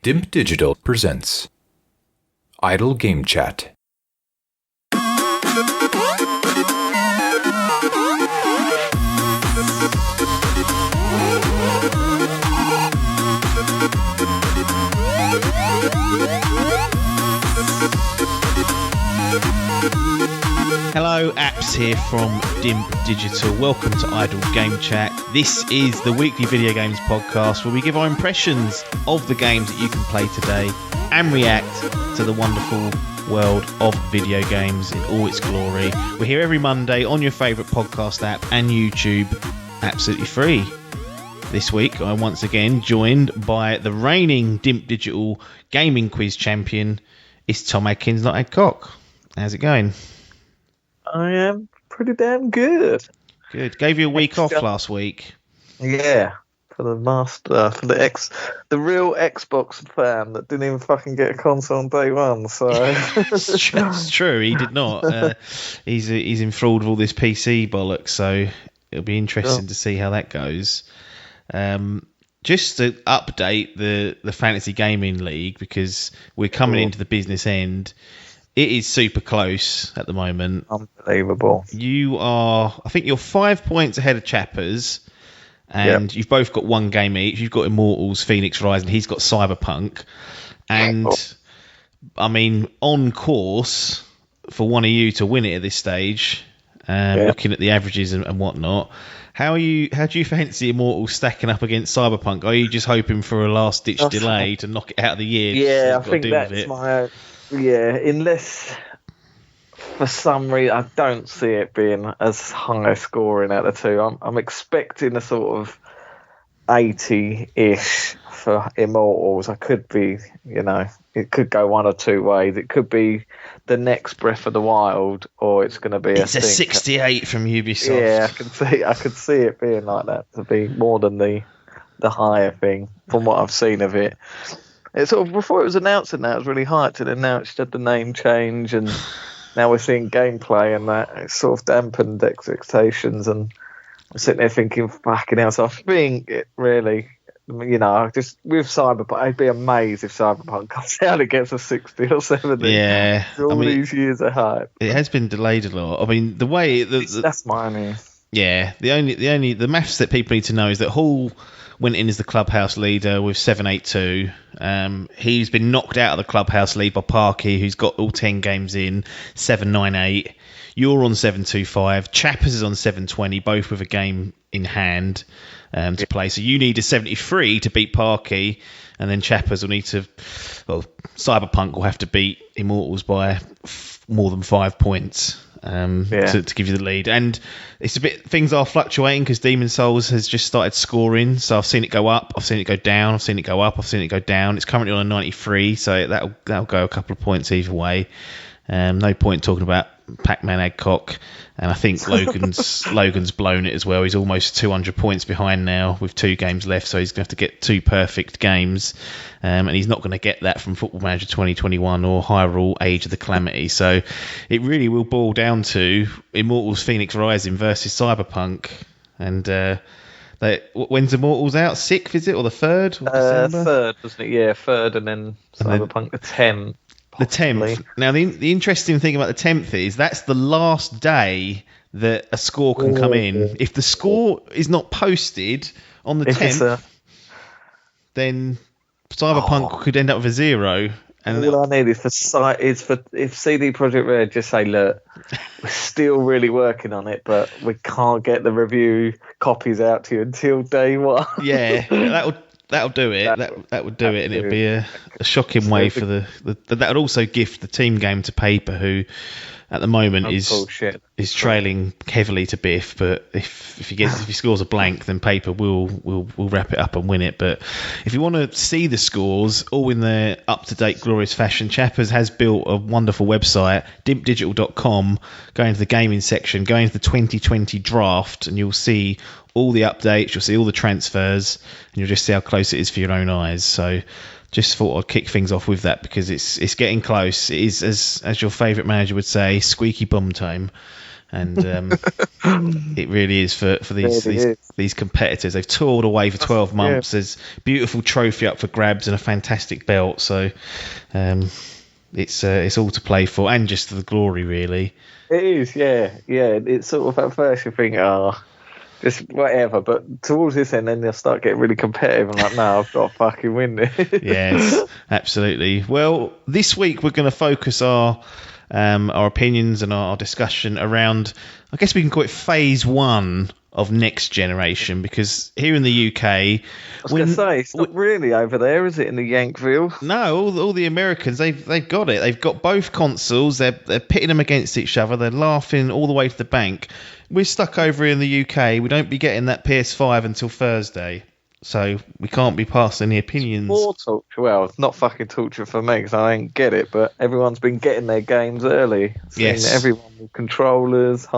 Dimp Digital Presents Idle Game Chat. Hello, Apps here from Dimp Digital. Welcome to Idle Game Chat. This is the weekly video games podcast where we give our impressions of the games that you can play today and react to the wonderful world of video games in all its glory. We're here every Monday on your favourite podcast app and YouTube, absolutely free. This week, I'm once again joined by the reigning Dimp Digital Gaming Quiz champion. It's Tom Adkins, not Adcock. How's it going? I am pretty damn good. Good. Gave you a week off last week. Yeah, for the the real Xbox fan that didn't even fucking get a console on day one. So it's true. He did not. He's enthralled with all this PC bollocks. So it'll be interesting to see how that goes. Just to update the Fantasy Gaming League, because we're coming into the business end. It is super close at the moment. Unbelievable. I think you're 5 points ahead of Chappers, and you've both got one game each. You've got Immortals, Phoenix Rising. He's got Cyberpunk. And, I mean, on course for one of you to win it at this stage, looking at the averages and whatnot. How do you fancy Immortals stacking up against Cyberpunk? Are you just hoping for a last-ditch delay to knock it out of the year? Yeah, I think that's my... Yeah, unless for some reason I don't see it being as high scoring out of the two. I'm expecting a sort of 80-ish for Immortals. I could be, it could go one or two ways. It could be the next Breath of the Wild, or it's going to be a 68 from Ubisoft. Yeah, I could see it being like that, to be more than the higher thing from what I've seen of it. It's sort of, before it was announced, and that was really hyped, and now it's had the name change, and now we're seeing gameplay, and that it's sort of dampened expectations. And I'm sitting there thinking, fucking hell. So I think it really, just with Cyberpunk, I'd be amazed if Cyberpunk comes out and gets a 60 or 70. Yeah, these years of hype. It has been delayed a lot. I mean, the way that's my only. Yeah, the maths that people need to know is that Hall went in as the clubhouse leader with 782. He's been knocked out of the clubhouse lead by Parky, who's got all 10 games in, 798. You're on 725. Chappers is on 720, both with a game in hand to play. So you need a 73 to beat Parky, and then Chappers will need to... Well, Cyberpunk will have to beat Immortals by more than 5 points. To give you the lead, and it's a bit, things are fluctuating because Demon's Souls has just started scoring, so I've seen it go up, I've seen it go down, I've seen it go up, I've seen it go down. It's currently on a 93, so that'll go a couple of points either way. No point talking about Pac-Man Adcock, and I think Logan's blown it as well. He's almost 200 points behind now with 2 games left, so he's going to have to get 2 perfect games, and he's not going to get that from Football Manager 2021 or Hyrule Age of the Calamity. So it really will boil down to Immortals Phoenix Rising versus Cyberpunk. And when's Immortals out? 6th, is it, or the 3rd? December? 3rd, wasn't it? Yeah, 3rd, and then Cyberpunk the 10th. The 10th. Now, the interesting thing about the 10th is that's the last day that a score can come in. If the score is not posted on the 10th, then Cyberpunk could end up with a 0. And all I need is for if CD Projekt Red just say, look, we're still really working on it, but we can't get the review copies out to you until day one. Yeah, that'll do it. That would do it, and it'd be a shocking way for that would also gift the team game to Paper, who at the moment is trailing heavily to Biff. But if he scores a blank, then Paper will wrap it up and win it. But if you want to see the scores all in their up to date glorious fashion, Chappers has built a wonderful website, dimpdigital.com. Go into the gaming section, go into the 2020 draft, and you'll see all the updates, you'll see all the transfers, and you'll just see how close it is for your own eyes. So just thought I'd kick things off with that, because it's getting close. It is, as your favourite manager would say, squeaky bum time. And it really is for these competitors. They've toured away for 12 months. There's a beautiful trophy up for grabs and a fantastic belt. So it's all to play for, and just for the glory, really. It is, yeah. It's sort of at first you think, just whatever, but towards this end, then you'll start getting really competitive and like, no, I've got to fucking win this. Yes, absolutely. Well, this week we're going to focus our opinions and our discussion around, I guess we can call it phase 1 of next generation, because here in the UK, I was going to say, it's not really over there, is it, in the Yankville? No, all the Americans, they've got it. They've got both consoles. They're pitting them against each other. They're laughing all the way to the bank. We're stuck over here in the UK. We don't be getting that PS5 until Thursday, so we can't be passing any opinions. More torture. Well, it's not fucking torture for me because I don't get it, but everyone's been getting their games early. Yes. Everyone with controllers,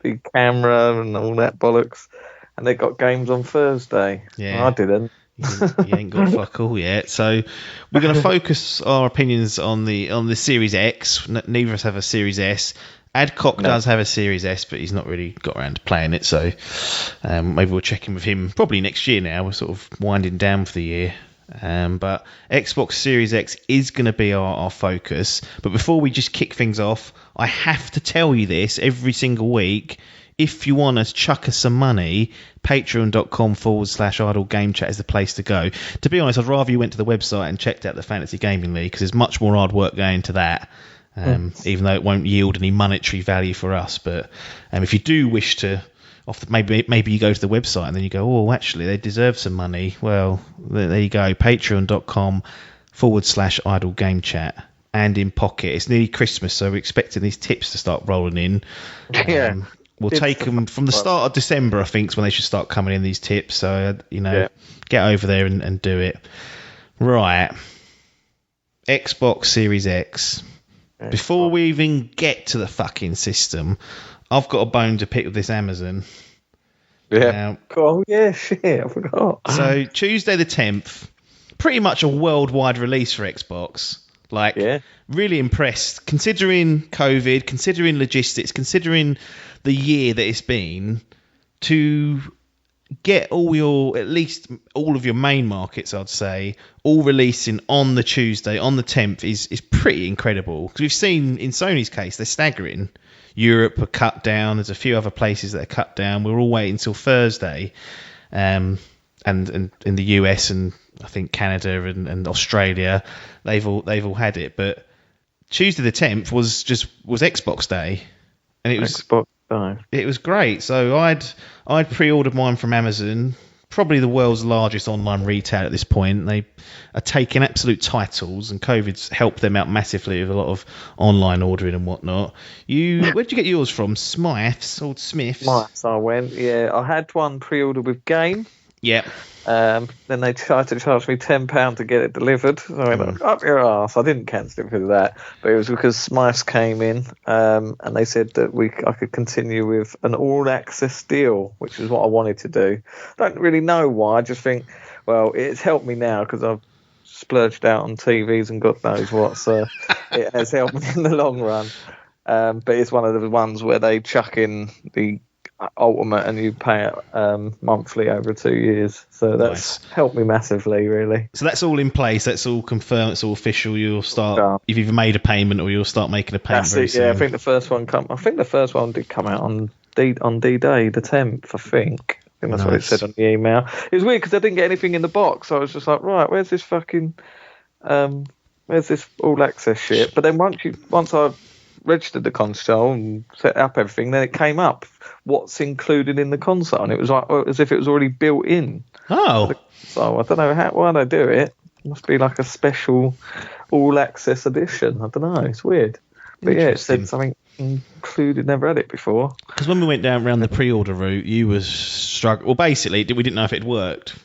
big camera and all that bollocks, and they got games on Thursday. Yeah. I didn't. You ain't got fuck all yet. So we're going to focus our opinions on the Series X. Neither of us have a Series S. Adcock does have a Series S, but he's not really got around to playing it, so maybe we'll check in with him probably next year now. We're sort of winding down for the year. But Xbox Series X is going to be our focus. But before we just kick things off, I have to tell you this every single week. If you want to chuck us some money, patreon.com/idle game chat is the place to go. To be honest, I'd rather you went to the website and checked out the Fantasy Gaming League, because there's much more hard work going into that. Even though it won't yield any monetary value for us. But if you do wish to, maybe you go to the website and then you go, oh, actually, they deserve some money. Well, there you go, patreon.com/idle game chat. And in pocket. It's nearly Christmas, so we're expecting these tips to start rolling in. We'll take them from the start of December, I think, is when they should start coming in, these tips. So, get over there and do it. Right. Xbox Series X. Before we even get to the fucking system, I've got a bone to pick with this Amazon. Yeah. Shit, I forgot. So Tuesday the 10th, pretty much a worldwide release for Xbox. Really impressed, considering COVID, considering logistics, considering the year that it's been, to get at least all of your main markets, I'd say, all releasing on the Tuesday, on the 10th, is pretty incredible. Because we've seen, in Sony's case, they're staggering. Europe are cut down. There's a few other places that are cut down. We're all waiting until Thursday. And in the US and I think Canada and Australia, they've all had it. But Tuesday the 10th was Xbox Day. And it was Xbox Day. It was great. So I'd pre-ordered mine from Amazon, probably the world's largest online retailer at this point. They are taking absolute titles, and COVID's helped them out massively with a lot of online ordering and whatnot. Where'd you get yours from? Smith's, old Smith's? Smith's, I went. Yeah, I had one pre-ordered with Game. Yeah. Then they tried to charge me £10 to get it delivered. So I went, up your arse. I didn't cancel it because of that, but it was because Smiths came in and they said that I could continue with an all-access deal, which is what I wanted to do. I don't really know why. I just think, well, it's helped me now because I've splurged out on TVs and God knows what, so it has helped me in the long run. But it's one of the ones where they chuck in the Ultimate and you pay it monthly over 2 years, so that's helped me massively, really. So that's all in place, that's all confirmed, it's all official. You'll start, you've either made a payment or you'll start making a payment very soon. I think the first one did come out on D-Day, the 10th, I think that's what it said on the email. It was weird because I didn't get anything in the box, so I was just like, right, where's this fucking where's this all access shit? But then once I registered the console and set up everything, then it came up what's included in the console, and it was like as if it was already built in. So I don't know why they do it. It must be like a special all access edition. I don't know, it's weird, but yeah, it said something included. Never had it before. Because when we went down around the pre-order route, you was struggling. Well, basically, we didn't know if it worked.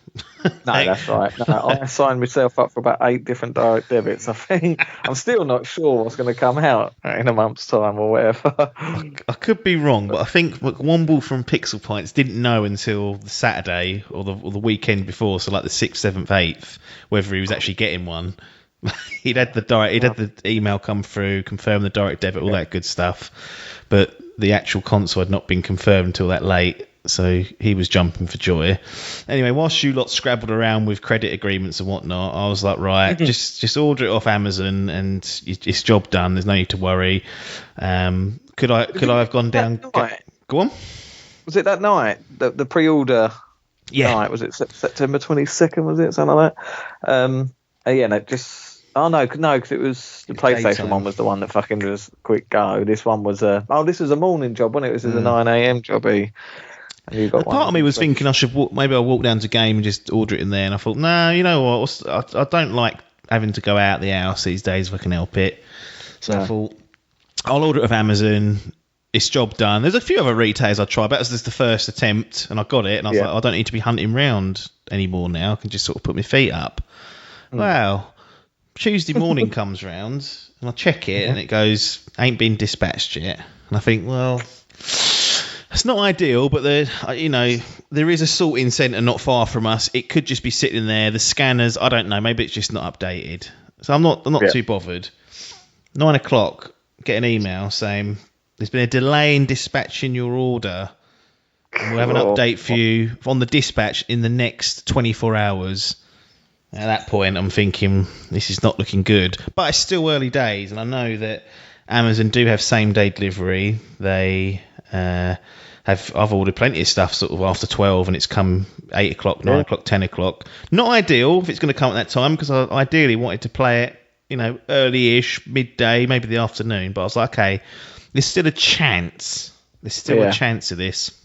No, that's right. No, I signed myself up for about 8 different direct debits. I think I'm still not sure what's going to come out in a month's time or whatever. I could be wrong, but I think Womble from Pixel Pints didn't know until the Saturday or the weekend before, so like the 6th, 7th, 8th, whether he was actually getting one. He'd had the email come through, confirm the direct debit, all that good stuff. But the actual console had not been confirmed until that late, so he was jumping for joy. Anyway, whilst you lot scrabbled around with credit agreements and whatnot, I was like, right, just order it off Amazon and it's job done. There's no need to worry. Could I have gone down? Go on. Was it that night? The pre-order night? Was it September 22nd? Was it something like that? No, just. Oh no, because it was the PlayStation one was the one that fucking was quick go. This one was this was a morning job, wasn't it? This was a 9 a.m. jobby. And part of me was thinking maybe I'll walk down to Game and just order it in there. And I thought, no, you know what? I don't like having to go out the house these days if I can help it. So I thought I'll order it off Amazon. It's job done. There's a few other retailers I tried, but this is the first attempt, and I got it. And I was like, I don't need to be hunting round anymore now. I can just sort of put my feet up. Wow. Tuesday morning comes round and I check it and it goes, ain't been dispatched yet. And I think, well, it's not ideal, but there is a sorting centre not far from us. It could just be sitting there. The scanners, I don't know. Maybe it's just not updated. So I'm not too bothered. 9 o'clock, get an email saying there's been a delay in dispatching your order. And we'll have an update for you on the dispatch in the next 24 hours. At that point, I'm thinking, this is not looking good. But it's still early days, and I know that Amazon do have same-day delivery. They I've ordered plenty of stuff sort of after 12, and it's come 8 o'clock, 9 o'clock, 10 o'clock. Not ideal if it's going to come at that time, because I ideally wanted to play it, early-ish, midday, maybe the afternoon. But I was like, okay, there's still a chance. There's still a chance of this.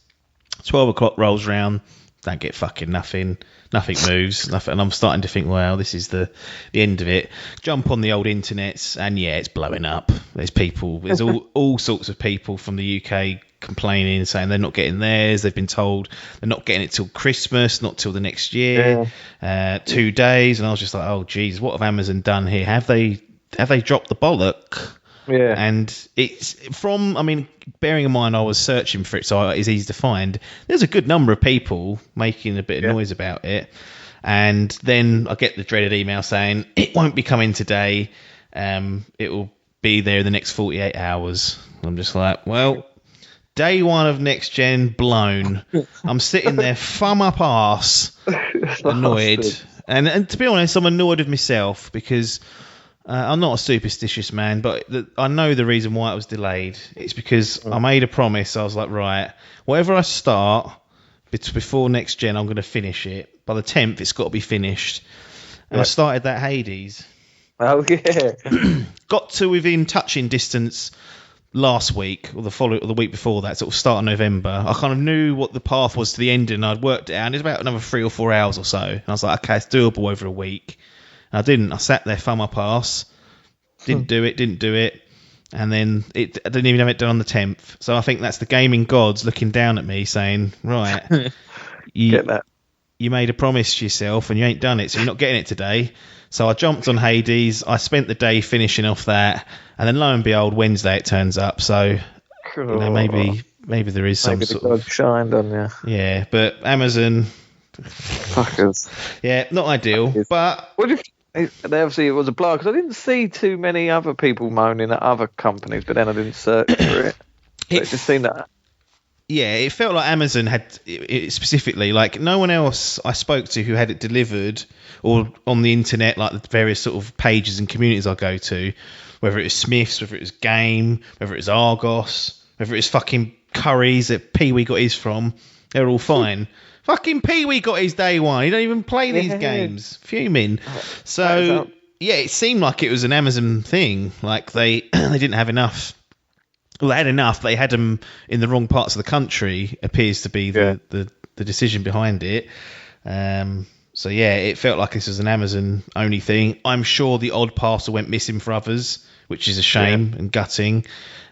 12 o'clock rolls round, don't get fucking nothing. Nothing moves, and I'm starting to think, well, this is the end of it. Jump on the old internets, and it's blowing up. There's all sorts of people from the UK complaining, saying they're not getting theirs. They've been told they're not getting it till Christmas, not till the next year, 2 days. And I was just like, oh, geez, what have Amazon done here? Have they dropped the bollock? Yeah. And it's bearing in mind I was searching for it, so it's easy to find. There's a good number of people making a bit of noise about it. And then I get the dreaded email saying, it won't be coming today. It will be there in the next 48 hours. I'm just like, well, day one of next gen blown. I'm sitting there, thumb up arse, annoyed. And to be honest, I'm annoyed with myself because... I'm not a superstitious man, but I know the reason why it was delayed. It's because I made a promise. I was like, right, whatever I start before next gen, I'm going to finish it. By the 10th, it's got to be finished. And I started that Hades. Oh, yeah. Got to within touching distance last week, or the week before that, sort of start of November. I kind of knew what the path was to the ending. I'd worked it out. It's about another 3 or 4 hours or so. And I was like, okay, it's doable over a week. I didn't. I sat there, thumb up arse. Didn't do it. And then I didn't even have it done on the 10th. So I think that's the gaming gods looking down at me saying, right, Get that. You made a promise to yourself and you ain't done it, so you're not getting it today. So I jumped on Hades. I spent the day finishing off that. And then lo and behold, Wednesday it turns up. So maybe there is some sort of... shined on you. Yeah, but Amazon... Fuckers. Yeah, not ideal. But... What do you... Obviously, it was a blow because I didn't see too many other people moaning at other companies, but then I didn't search for it. It just seemed that. Yeah, it felt like Amazon had it specifically, like no one else I spoke to who had it delivered or on the internet, like the various sort of pages and communities I go to, whether it was Smiths, whether it was Game, whether it was Argos, whether it was fucking Curry's that Pee-wee got his from, they're all fine. Fucking Pee-wee got his day one. He don't even play these games. Fuming. So, yeah, it seemed like it was an Amazon thing. Like, they didn't have enough. Well, they had enough. They had them in the wrong parts of the country, appears to be the decision behind it. So, yeah, it felt like this was an Amazon-only thing. I'm sure the odd parcel went missing for others, which is a shame and gutting.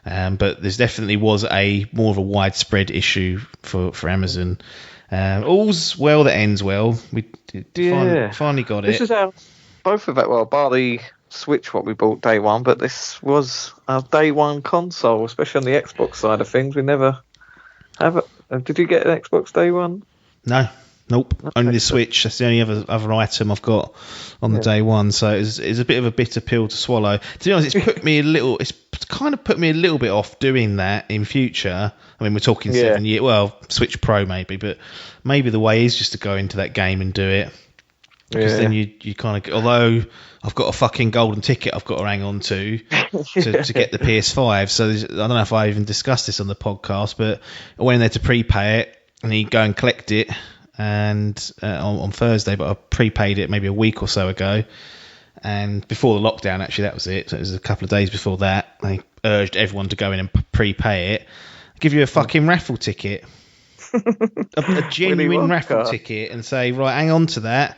But there's definitely was more of a widespread issue for Amazon. All's well that ends well. We finally got it. This is how both of it. Well, bar the Switch, what we bought day one, but this was our day one console, especially on the Xbox side of things. We never have it. Did you get an Xbox day one? No, Nope, only the Switch. That's the only other item I've got on the day one. So it's a bit of a bitter pill to swallow. To be honest, it's kind of put me a little bit off doing that in future. I mean, we're talking 7 years. Well, Switch Pro maybe, but maybe the way is just to go into that game and do it. Because then you kind of, although I've got a fucking golden ticket I've got to hang on to get the PS5. So I don't know if I even discussed this on the podcast, but I went in there to prepay it and you go and collect it and on Thursday, but I prepaid it maybe a week or so ago. And before the lockdown, actually, that was it. So it was a couple of days before that. They urged everyone to go in and prepay it. Give you a fucking raffle ticket. a genuine raffle ticket and say, right, hang on to that.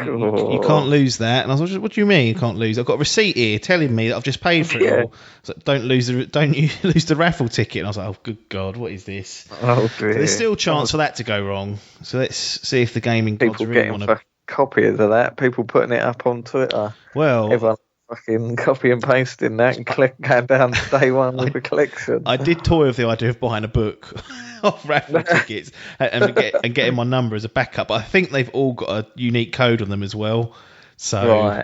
You can't lose that. And I was like, what do you mean you can't lose? I've got a receipt here telling me that I've just paid for it all. So don't you lose the raffle ticket. And I was like, oh good God, what is this? Oh dear. So there's still a chance for that to go wrong. So let's see if the gaming gods people really want to copies of that. People putting it up on Twitter. Well, everyone fucking copy and pasting that and going down to day one with the collection. I did toy with the idea of buying a book of raffle tickets and getting my number as a backup. But I think they've all got a unique code on them as well, so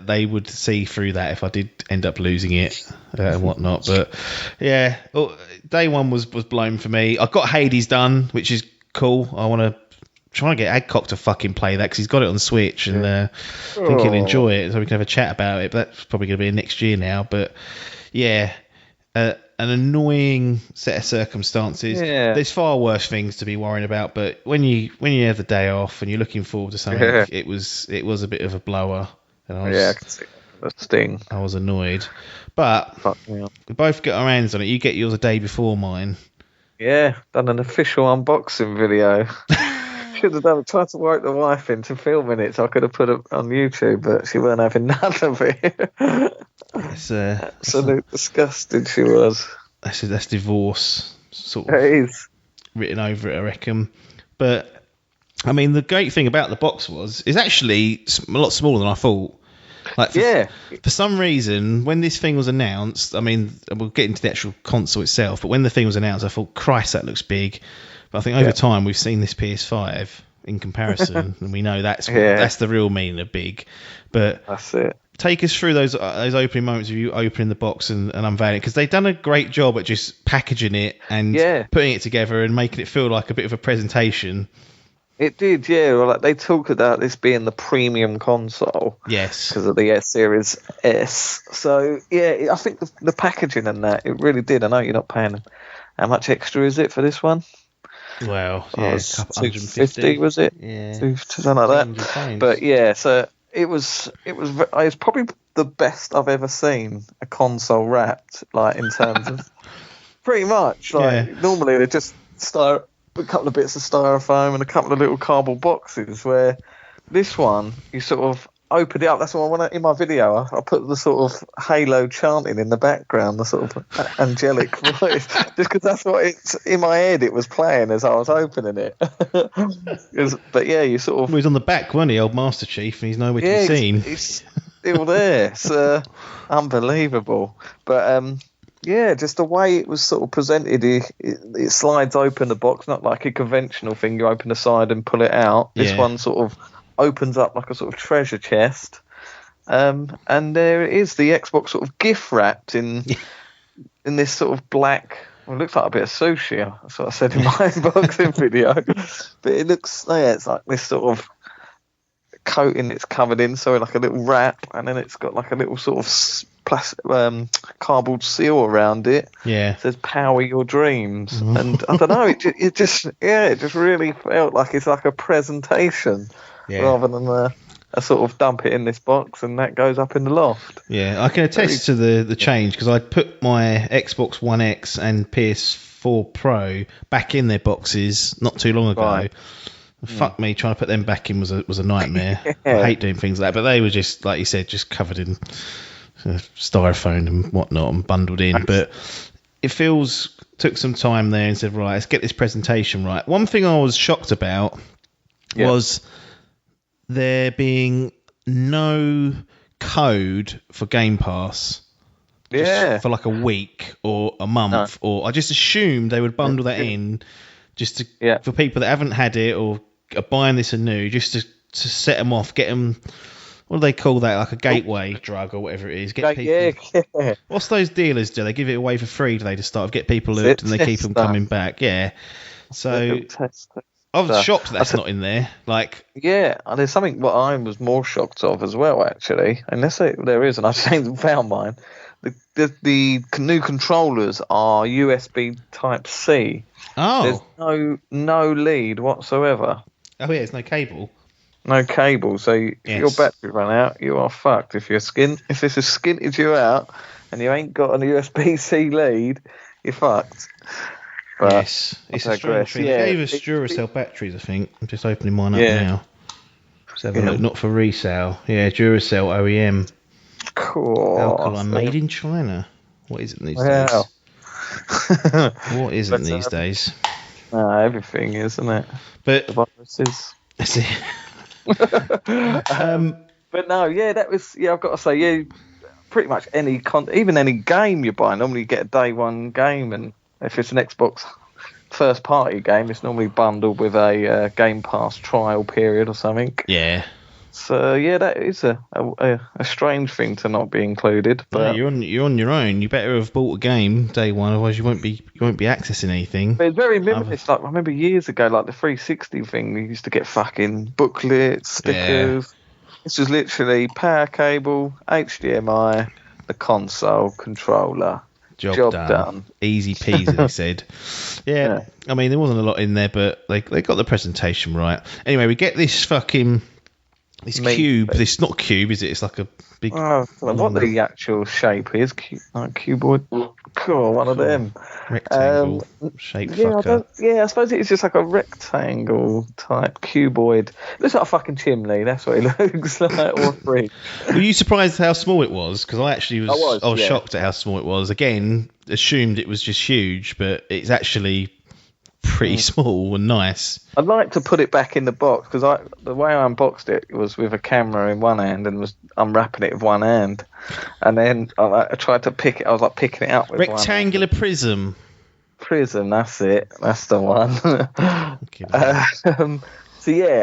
they would see through that if I did end up losing it and whatnot. But yeah, day one was blown for me. I got Hades done, which is cool. I want to try and get Adcock to fucking play that because he's got it on Switch and I think he'll enjoy it, so we can have a chat about it. But that's probably going to be next year now. But yeah, an annoying set of circumstances. There's far worse things to be worrying about, but when you have the day off and you're looking forward to something, it was a bit of a blower. And I can see the sting. I was annoyed, but we both get our hands on it. You get yours a day before mine. Yeah, done an official unboxing video. Should have done. Tried to work the wife into filming it, so I could have put it on YouTube, but she weren't having none of it. It's absolute disgusting. She was. That's divorce sort of. It is written over it, I reckon. But I mean, the great thing about the box is actually a lot smaller than I thought. Like for some reason, when this thing was announced, I mean, we'll get into the actual console itself, but when the thing was announced, I thought, Christ, that looks big. But I think over time, we've seen this PS5 in comparison, and we know that's the real meaning of big. But that's it. Take us through those opening moments of you opening the box and unveiling it, because they've done a great job at just packaging it and putting it together and making it feel like a bit of a presentation. It did, yeah. Well, like, they talk about this being the premium console. Yes. Because of the S Series S. So, yeah, I think the packaging and that, it really did. I know you're not paying. How much extra is it for this one? Well, it's $250, was it? Yeah. Something like that. But, yeah, so it was probably the best I've ever seen a console wrapped, like, in terms of... pretty much. Like, normally they just start... a couple of bits of styrofoam and a couple of little cardboard boxes, where this one, you sort of open it up. That's why in my video, I put the sort of Halo chanting in the background, the sort of angelic voice, just because that's what it's in my head. It was playing as I was opening it. But yeah, you sort of... Well, he's on the back, wasn't he, old Master Chief, and he's nowhere to be seen. He's still there. It's unbelievable. But... yeah, just the way it was sort of presented, it slides open the box, not like a conventional thing. You open the side and pull it out. This one sort of opens up like a sort of treasure chest. And there it is, the Xbox sort of gift wrapped in this sort of black... Well, it looks like a bit of sushi. That's what I said in my unboxing video. But it looks... it's like this sort of coating it's covered in, so like a little wrap, and then it's got like a little sort of plastic cardboard seal around it. It says "Power Your Dreams," and I don't know, it just really felt like it's like a presentation rather than a sort of dump it in this box and that goes up in the loft. I can attest to the change, because I put my Xbox One X and PS4 Pro back in their boxes not too long ago. Fuck me, trying to put them back in was a nightmare. I hate doing things like that, but they were just, like you said, just covered in styrofoam and whatnot and bundled in. But it took some time there and said, right, let's get this presentation right. One thing I was shocked about was there being no code for Game Pass. For like a week or a month, or I just assumed they would bundle that in just to for people that haven't had it or are buying this anew just to set them off, get them. What do they call that? Like a gateway drug or whatever it is. Get people. Yeah. What's those dealers do? They give it away for free, do they, to start get people hooked and they keep them coming back? Yeah. So I was shocked that's not in there. Like, yeah, and there's something what I was more shocked of as well, actually. Unless there is, and I've changed and found mine. The new controllers are USB Type C. oh, There's no lead whatsoever. oh yeah, there's no cable. No cable, so if your battery run out, you are fucked. If this has skinted you out and you ain't got a USB-C lead, you're fucked. But yes, it's a strange thing. Yeah, they gave us Duracell batteries, I think. I'm just opening mine up now. Let's have a look. Not for resale. Yeah, Duracell OEM. Cool. Alkaline, made in China. What is it these days? What isn't these days? Everything, isn't it? But the viruses. That's it. But no, that was I've got to say, pretty much even any game you buy, normally you get a day one game, and if it's an Xbox first party game, it's normally bundled with a Game Pass trial period or something. Yeah. So that is a strange thing to not be included. But no, you're on your own. You better have bought a game day one, otherwise you won't be accessing anything. But it's very minimalist. Like I remember years ago, like the 360 thing, you used to get fucking booklets, stickers. Yeah. This was literally power cable, HDMI, the console, controller. Job done. Easy peasy, they said. Yeah, I mean there wasn't a lot in there, but they got the presentation right. Anyway, we get this fucking. This cube, it's not cube, is it? It's like a big... what the actual shape is, cuboid. Cool, one of them. Rectangle shaped fucker. I suppose it's just like a rectangle type cuboid. Looks like a fucking chimney, that's what it looks like, or a fridge. Were you surprised how small it was? Because I actually was shocked at how small it was. Again, assumed it was just huge, but it's actually... pretty small and nice. I'd like to put it back in the box because the way I unboxed it was with a camera in one hand and was unwrapping it with one hand, and then I tried to pick it. I was like picking it up with rectangular prism. Prism, that's it. That's the one. Okay.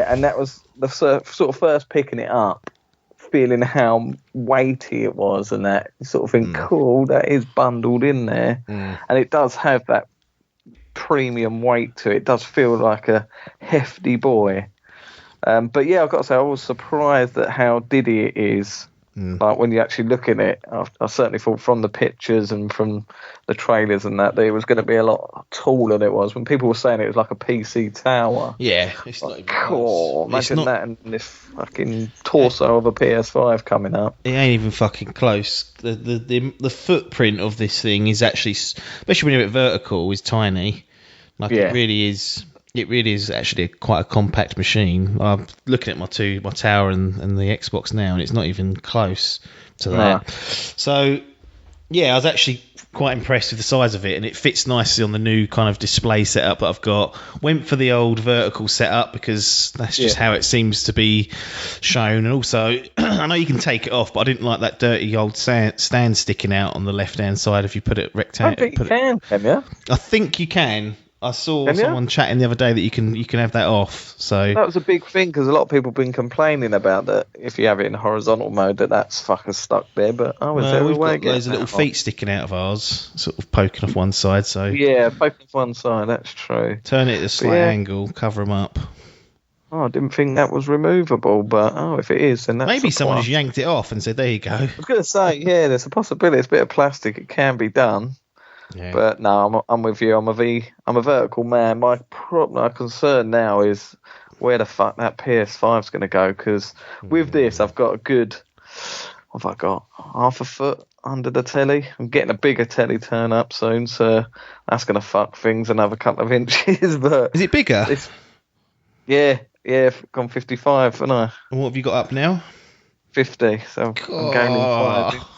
And that was the sort of first picking it up, feeling how weighty it was, and that you sort of think, cool, that is bundled in there, and it does have that premium weight to it. It does feel like a hefty boy, but I've got to say I was surprised at how diddy it is. Like when you actually look at it, I certainly thought from the pictures and from the trailers and that it was going to be a lot taller than it was. When people were saying it was like a PC tower, it's not even cool. Imagine that and this fucking torso of a PS5 coming up. It ain't even fucking close. The footprint of this thing is actually, especially when you're at vertical, is tiny. Like it really is. It really is actually quite a compact machine. I'm looking at my tower and the Xbox now, and it's not even close to that. So, I was actually quite impressed with the size of it, and it fits nicely on the new kind of display setup that I've got. Went for the old vertical setup because that's just how it seems to be shown. And also, I know you can take it off, but I didn't like that dirty old stand sticking out on the left-hand side if you put it rectangle. I think you can you? I think you can. I saw someone chatting the other day that you can have that off. So that was a big thing because a lot of people have been complaining about that. If you have it in horizontal mode, that's fucking stuck there. But we've got loads of little feet sticking out of ours, sort of poking off one side. So poking off one side. That's true. Turn it at a slight angle, cover them up. Oh, I didn't think that was removable, but if it is, then that's maybe someone just yanked it off and said, "There you go." I was going to say, there's a possibility. It's a bit of plastic. It can be done. Yeah. But no, I'm with you. I'm a vertical man. My concern now is where the fuck that PS5's going to go. Because with this, I've got a good. What have I got? Half a foot under the telly. I'm getting a bigger telly turn up soon, so that's going to fuck things another couple of inches. But is it bigger? Gone 55, haven't I? And what have you got up now? 50. So I'm gaining 5 inches.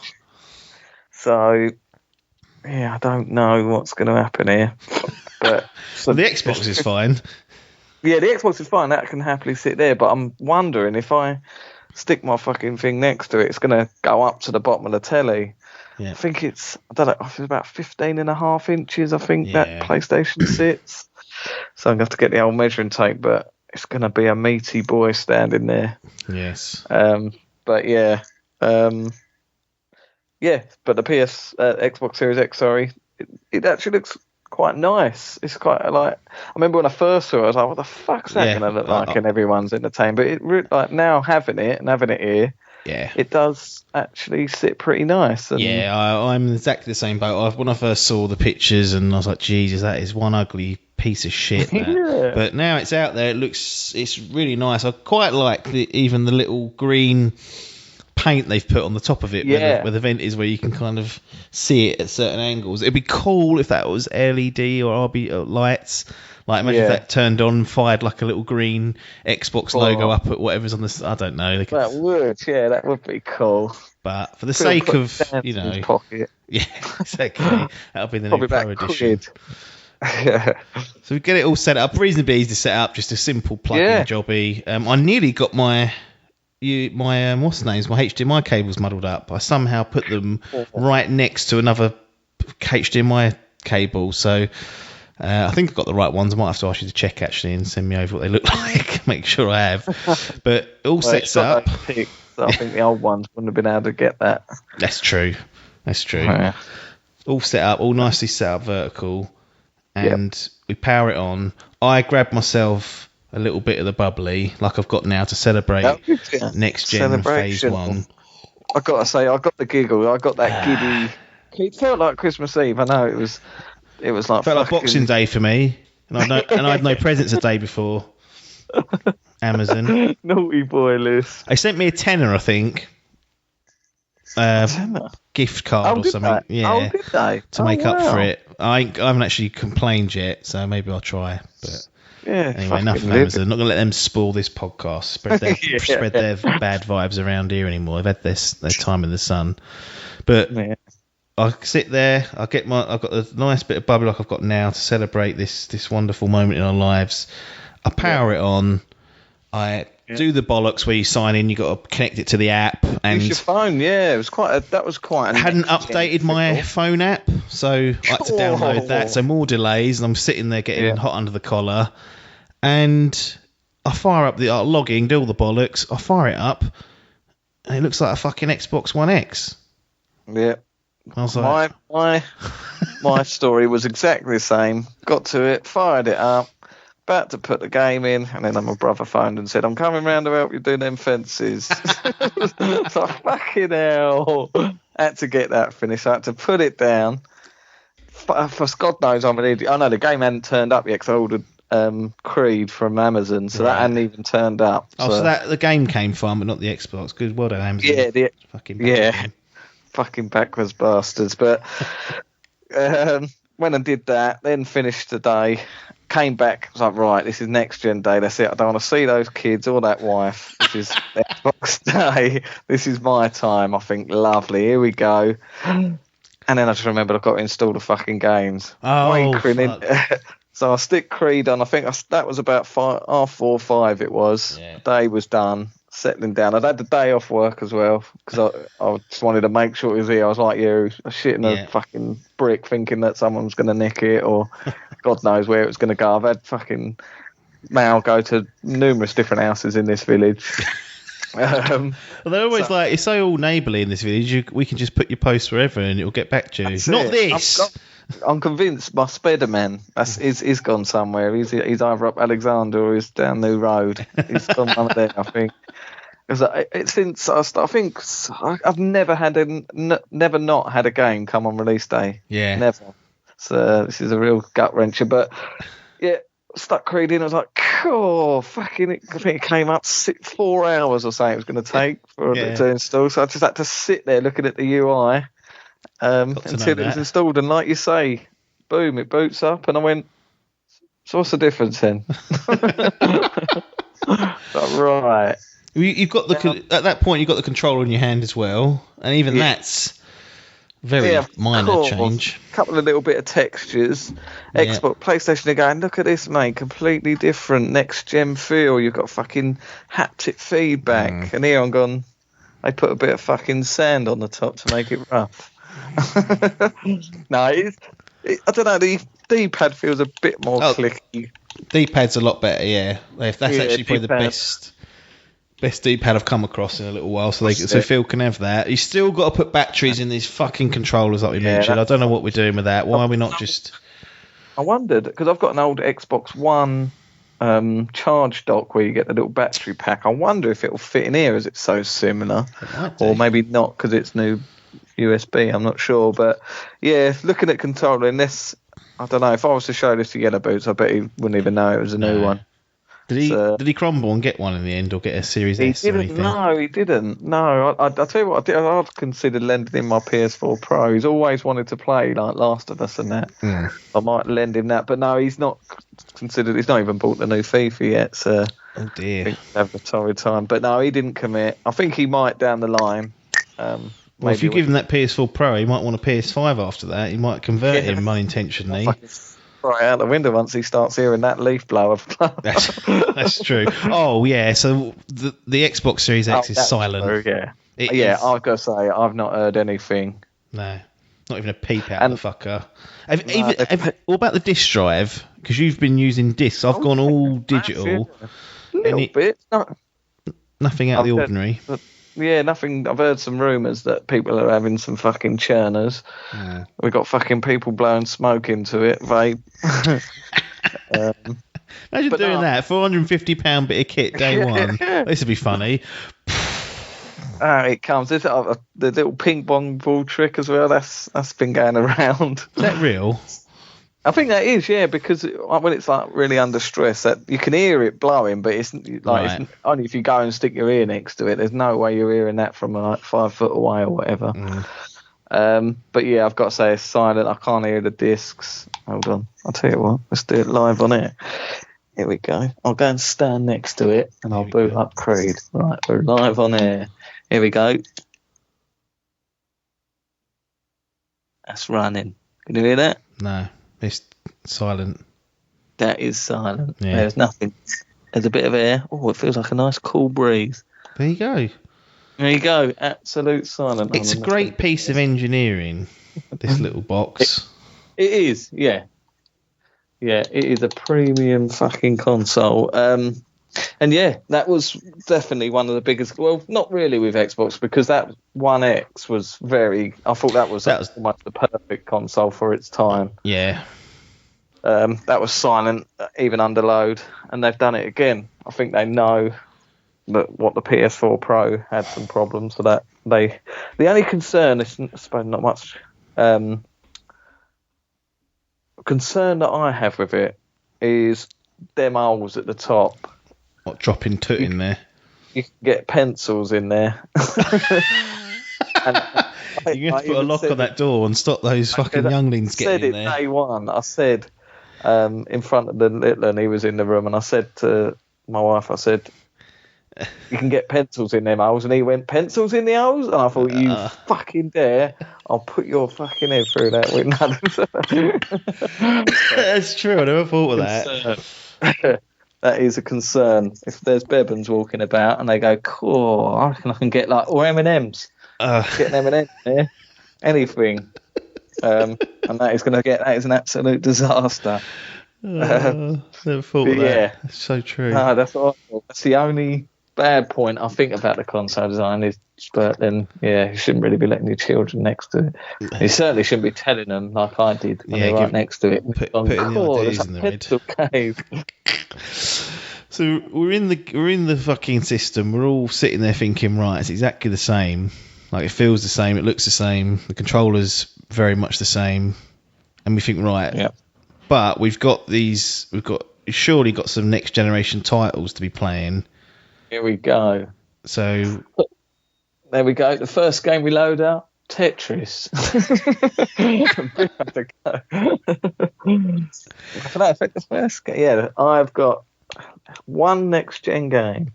So. I don't know what's going to happen here. But the Xbox is fine. Yeah, the Xbox is fine. That can happily sit there. But I'm wondering if I stick my fucking thing next to it, it's going to go up to the bottom of the telly. Yeah. I think it's about 15.5 inches, I think that PlayStation sits. So I'm going to have to get the old measuring tape. But it's going to be a meaty boy standing there. Yes. But yeah. But the Xbox Series X, sorry, it actually looks quite nice. It's quite like, I remember when I first saw it, I was like, what the fuck's that going to look like? And everyone's entertained. But like now having it here, it does actually sit pretty nice. And I'm exactly the same boat. When I first saw the pictures, and I was like, Jesus, that is one ugly piece of shit. But now it's out there. It's really nice. I quite like even the little green paint they've put on the top of it where the vent is, where you can kind of see it at certain angles. It'd be cool if that was LED or RB lights. Like, imagine if that turned on, fired like a little green Xbox logo up at whatever's on the... I don't know. That would be cool. But for the sake of, pocket. Yeah, exactly. That'll be the new Pro Edition. So we get it all set up. Reasonably easy to set up, just a simple plug-in jobby. I nearly got my what's the names? My HDMI cables muddled up. I somehow put them right next to another HDMI cable. So I think I've got the right ones. I might have to ask you to check actually and send me over what they look like. Make sure I have. But it all sets up. I think the old ones wouldn't have been able to get that. That's true. Yeah. All set up, all nicely set up vertical. And we power it on. I grab myself a little bit of the bubbly, like I've got now, to celebrate next gen phase 1. I got to say, I got the giggle. I got that giddy. It felt like Christmas Eve. I know it was like felt like Boxing Day for me, and I had no presents a day before. Amazon naughty boy list. They sent me a tenner, I think. Gift card or something. Yeah, did they? To make up for it. I haven't actually complained yet, so maybe I'll try. But anyway, enough of Amazon. I'm not going to let them spoil this podcast. Spread their bad vibes around here anymore. They've had their time in the sun. But I sit there. I've got the nice bit of bubble like I've got now to celebrate this wonderful moment in our lives. I power it on. I do the bollocks where you sign in. You got to connect it to the app and use your phone. Yeah, it was quite. I hadn't updated my phone app, so I had to download that. So more delays, and I'm sitting there getting hot under the collar. And I fire up logging, do all the bollocks. I fire it up, and it looks like a fucking Xbox One X. Yeah. I was like, my story was exactly the same. Got to it, fired it up. About to put the game in, and then my brother phoned and said, I'm coming round to help you do them fences. So fucking hell. Had to get that finished. I had to put it down. For God knows I'm an idiot. I know the game hadn't turned up yet because I ordered Creed from Amazon, so that hadn't even turned up. So that the game came from, but not the Xbox. Good, well done, Amazon. Fucking backwards bastards. But when I did that, then finished the day. Came back, was like, right, this is next gen day. That's it. I don't want to see those kids or that wife. This is Xbox Day. This is my time. I think, lovely. Here we go. And then I just remembered I've got to install the fucking games. So I stick Creed on. I think that was about 4:05. It was. Yeah. The day was done. Settling down. I'd had the day off work as well because I just wanted to make sure it was here. I was like, I was shitting a fucking brick thinking that someone was going to nick it or God knows where it was going to go. I've had fucking mail go to numerous different houses in this village. Well, they're always like, it's so all neighbourly in this village, we can just put your post wherever and it'll get back to you. Not this! I'm convinced my Spider-Man he's gone somewhere. He's either up Alexander or he's down New Road. He's gone one of them, I think. Because since I think I've never not had a game come on release day. Yeah, never. So this is a real gut wrencher. But yeah, stuck Creed in. I was like, cool, fucking. I think it came up 4 hours or something. It was going to take for it to install. So I just had to sit there looking at the UI until it was installed. And like you say, boom, it boots up, and I went, so what's the difference then? Right. You've got at that point you've got the controller in your hand as well, and even that's very minor change. A couple of little bit of textures. Xbox, PlayStation are going, look at this, mate, completely different next gen feel. You've got fucking haptic feedback, and here I'm gone. They put a bit of fucking sand on the top to make it rough. No, I don't know. The D-pad feels a bit more clicky. D-pad's a lot better. Yeah, that's actually probably D-pad. the best D-pad I've come across in a little while. So Phil can have that. You still got to put batteries in these fucking controllers, like we mentioned. I don't know what we're doing with that. Why are we not just? I wondered, because I've got an old Xbox One charge dock where you get the little battery pack. I wonder if it'll fit in here as it's so similar, or maybe not because it's new USB. I'm not sure, but yeah, looking at controller, unless I don't know, if I was to show this to Yellow Boots, I bet he wouldn't even know it was a new one. Did he crumble and get one in the end, or get a Series S or anything? No, he didn't. No, I'll tell you what, I'd considered lending him my PS4 Pro. He's always wanted to play like Last of Us and that. I might lend him that, but no, he's not considered. He's not even bought the new FIFA yet. So oh dear, have a torrid time. But no, he didn't commit. I think he might down the line. Well, if you give him that PS4 Pro, he might want a PS5 after that. He might convert him unintentionally. Right out the window once he starts hearing that leaf blower. That's true. Oh yeah, so the Xbox Series X is silent. True, yeah. I've got to say I've not heard anything. No, not even a peep out of the fucker. What about the disc drive? Because you've been using discs. I've gone all digital. A little bit. Nothing out of the ordinary. Yeah, nothing. I've heard some rumours that people are having some fucking churners. Yeah. We've got fucking people blowing smoke into it, vape. Imagine doing that. £450 bit of kit day one. This would be funny. It comes. There's the little ping pong ball trick as well. That's been going around. Is that real? I think that is, yeah, because when it's like really under stress, that you can hear it blowing, but it's like it's only if you go and stick your ear next to it. There's no way you're hearing that from like 5 foot away or whatever. But yeah, I've got to say it's silent. I can't hear the discs. Hold on, I'll tell you what. Let's do it live on air. Here we go. I'll go and stand next to it and I'll boot up Creed. Right, we're live on air. Here we go. That's running. Can you hear that? No. It's silent. That is silent. Yeah. There's nothing. There's a bit of air. Oh, it feels like a nice cool breeze. There you go. There you go. Absolute silent. It's a great piece of engineering, this little box. It is, yeah. Yeah, it is a premium fucking console. And yeah, that was definitely one of the biggest. Well, not really with Xbox, because that One X was I thought that was almost the perfect console for its time. Yeah. That was silent, even under load, and they've done it again. I think they know that what the PS4 Pro had some problems, so that the only concern is, I suppose, not much concern that I have with it is them holes at the top. What, dropping toot in there? You can get pencils in there. You have to put a lock on that door and stop those fucking younglings getting in there. I said it day one. I said in front of the little, and he was in the room, and I said to my wife, I said, you can get pencils in them holes, and he went, pencils in the holes? And I thought, you fucking dare, I'll put your fucking head through that with nothing. That's true, I never thought of that. That is a concern. If there's Bebans walking about and they go, cool, I reckon I can get or M&M's. Get an M&M there. Anything. And that is an absolute disaster. Never thought of that. Yeah. That's so true. No, that's the only bad point I think about the console design is, but then, yeah, you shouldn't really be letting your children next to it. You certainly shouldn't be telling them like I did when they're right next to it. Putting the ideas in the head. So we're in the fucking system. We're all sitting there thinking, right, it's exactly the same. Like, it feels the same. It looks the same. The controller's very much the same. And we think, right. Yeah. But we've surely got some next generation titles to be playing. Here we go. So there we go. The first game we load up, Tetris. For that effect, the first game. Yeah, I've got one next gen game,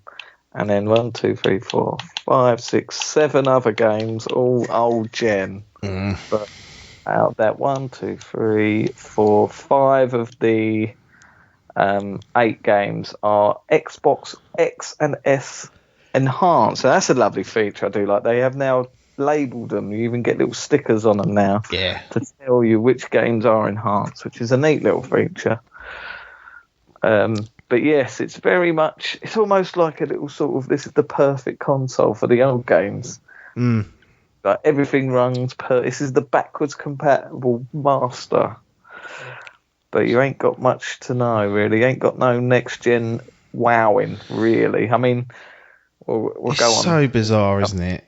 and then 1, 2, 3, 4, 5, 6, 7 other games, all old gen. But out of that 1, 2, 3, 4, 5 of the 8 games are Xbox X and S enhanced. So that's a lovely feature I do like. They have now labelled them. You even get little stickers on them now to tell you which games are enhanced, which is a neat little feature. But yes, it's very much. It's almost like a little sort of. This is the perfect console for the old games. Like everything runs this is the backwards compatible master. But you ain't got much to know, really. You ain't got no next gen wowing, really. I mean, we'll go on. It's so bizarre, isn't it?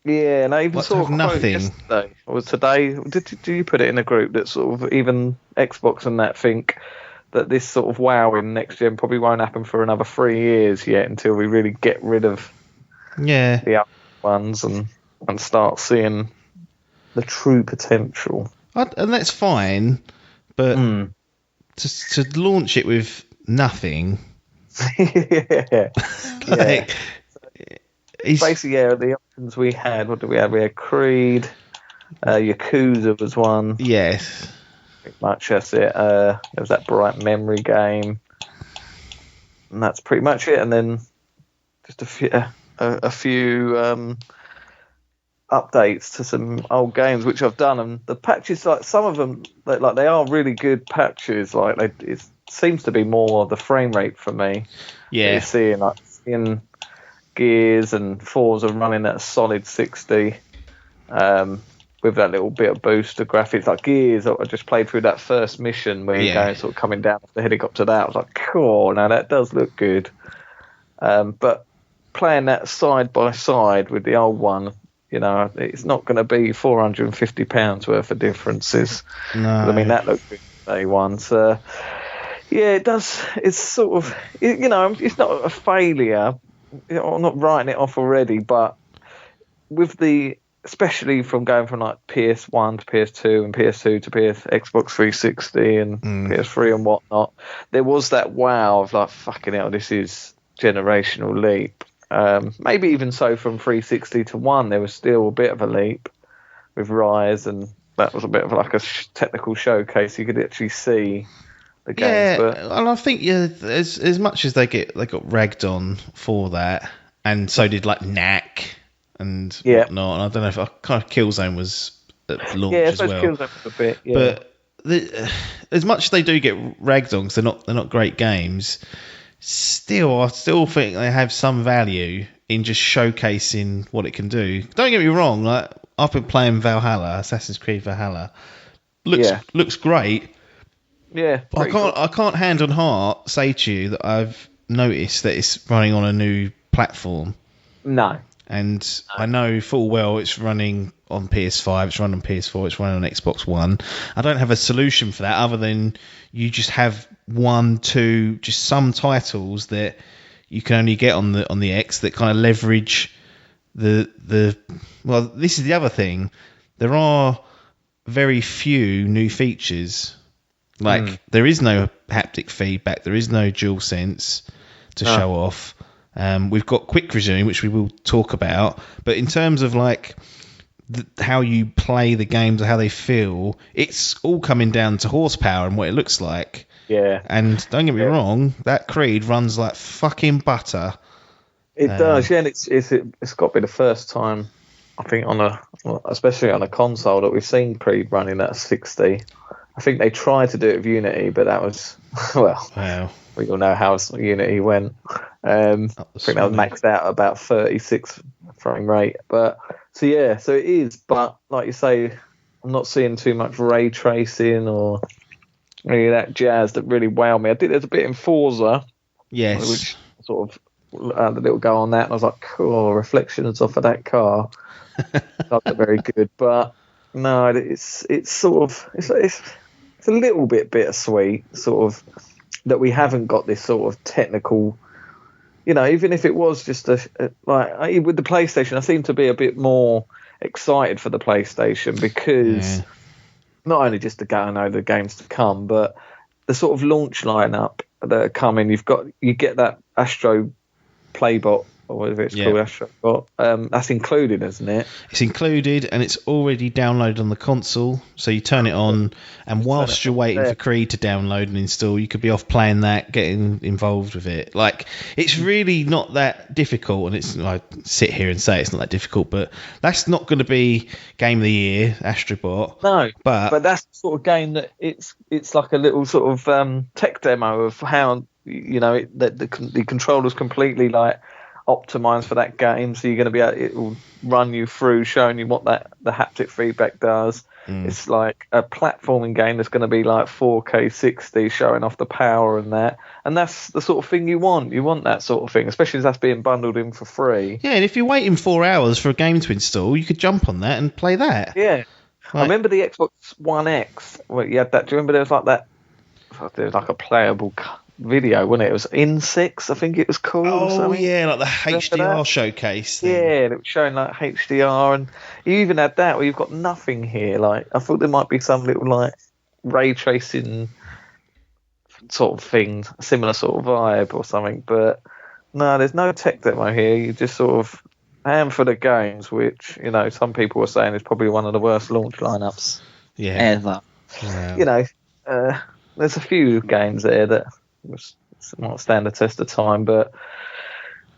Yeah, and I even Like saw to have nothing. yesterday, or today. Did you put it in a group that sort of even Xbox and that think that this sort of wowing next gen probably won't happen for another 3 years yet until we really get rid of the other ones and start seeing the true potential. And that's fine, but to launch it with nothing. Yeah. Like, basically, the options we had. What did we have? We had Creed, Yakuza was one. Yes. Pretty much that's it. There was that Bright Memory game, and that's pretty much it. And then just a few updates to some old games which I've done, and the patches, like some of them, like they are really good patches. Like it seems to be more the frame rate for me. Yeah. You're seeing Gears and Forza running at a solid 60. With that little bit of boost of graphics, like Gears, I just played through that first mission where you're going sort of coming down off the helicopter. That I was like, cool. Now that does look good. But playing that side by side with the old one, it's not going to be £450 worth of differences. No. I mean, that looked good day one. So yeah, it does. It's sort of, it's not a failure. I'm not writing it off already, but with especially from going from like PS1 to PS2 and PS2 to Xbox 360 and PS3 and whatnot, there was that wow of like, fucking hell, this is generational leap. Maybe even so from 360 to 1, there was still a bit of a leap with Rise, and that was a bit of like a technical showcase. You could actually see the games. Yeah, and I think as much as they got ragged on for that, and so did like Knack and whatnot. And I don't know if kind of Killzone was at launch as well. Killzone was a bit, yeah. But as much as they do get ragged on because they're not great games, I still think they have some value in just showcasing what it can do. Don't get me wrong, like I've been playing Assassin's Creed Valhalla. Looks great. Yeah. But I can't hand on heart say to you that I've noticed that it's running on a new platform. No. And I know full well it's running on PS5, it's running on PS4, it's running on Xbox One. I don't have a solution for that other than you just have just some titles that you can only get on the X that kind of leverage the well, this is the other thing. There are very few new features. Like there is no haptic feedback, there is no DualSense to show off. We've got quick resume, which we will talk about, but in terms of like how you play the games or how they feel, it's all coming down to horsepower and what it looks like. Yeah. And don't get me wrong, that Creed runs like fucking butter. It does, yeah, and it's got to be the first time, I think, especially on a console, that we've seen Creed running at 60. I think they tried to do it with Unity, but that was, well, we all know how Unity went. I think that was maxed out at about 36 frame rate. But so it is. But like you say, I'm not seeing too much ray tracing or any of that jazz that really wowed me. I did. There's a bit in Forza, which sort of the little go on that, and I was like, cool, reflections off of that car. That's very good, but no, it's sort of it's a little bit bittersweet, sort of, that we haven't got this sort of technical, even if it was just like with the PlayStation, I seem to be a bit more excited for the PlayStation because not only just to go and know the games to come, but the sort of launch lineup that are coming. You get that Astro Playbot or whatever it's Yeah. called, Astrobot. That's included, isn't it? It's included, and it's already downloaded on the console. So you turn it on, and whilst you're waiting for Creed to download and install, you could be off playing that, getting involved with it. Like, it's really not that difficult, and I sit here and say it's not that difficult, but that's not going to be Game of the Year, Astrobot. No, but that's the sort of game that it's like a little sort of tech demo of how the controller's completely like optimized for that game, so you're going to be able, it will run you through showing you what the haptic feedback does. It's like a platforming game that's going to be like 4K 60 showing off the power and that's the sort of thing you want that sort of thing, especially as that's being bundled in for free. Yeah, and if you're waiting 4 hours for a game to install, you could jump on that and play that. Yeah, I remember the Xbox One X where you had that. Do you remember there was like that, there was like a playable video, wasn't it? It was in 6, I think it was called. Oh yeah, like the HDR showcase thing. Yeah, and it was showing like HDR, and you even had that where you've got nothing here. Like, I thought there might be some little like ray tracing sort of thing, similar sort of vibe or something, but no, there's no tech demo here. You just sort of handful of games, which some people were saying is probably one of the worst launch lineups ever. Yeah. There's a few games there that might stand the test of time, but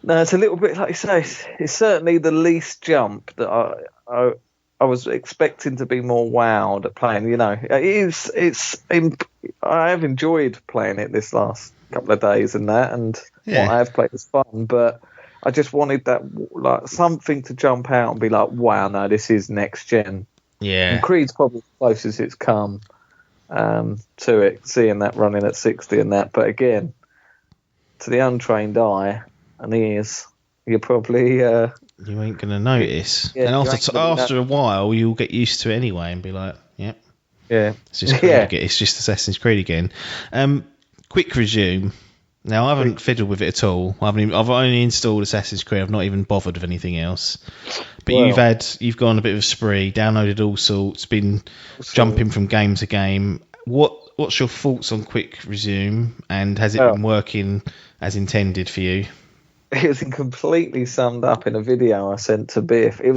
no, it's a little bit like you say. It's certainly the least jump that I was expecting to be more wowed at playing. I have enjoyed playing it this last couple of days and what I have played is fun, but I just wanted that like something to jump out and be like, wow, no, this is next gen. Yeah. And Creed's probably the closest it's come to it, seeing that running at 60 and that. But again, to the untrained eye and ears, you're probably you ain't gonna notice. Yeah, and after a while, you'll get used to it anyway and be like, yep, yeah, it's just Creed it's just Assassin's Creed again. Quick resume. Now, I haven't fiddled with it at all. I've only installed Assassin's Creed. I've not even bothered with anything else. But you've gone a bit of a spree, downloaded all sorts, been jumping from game to game. What's your thoughts on Quick Resume, and has it been working as intended for you? It was completely summed up in a video I sent to Biff. I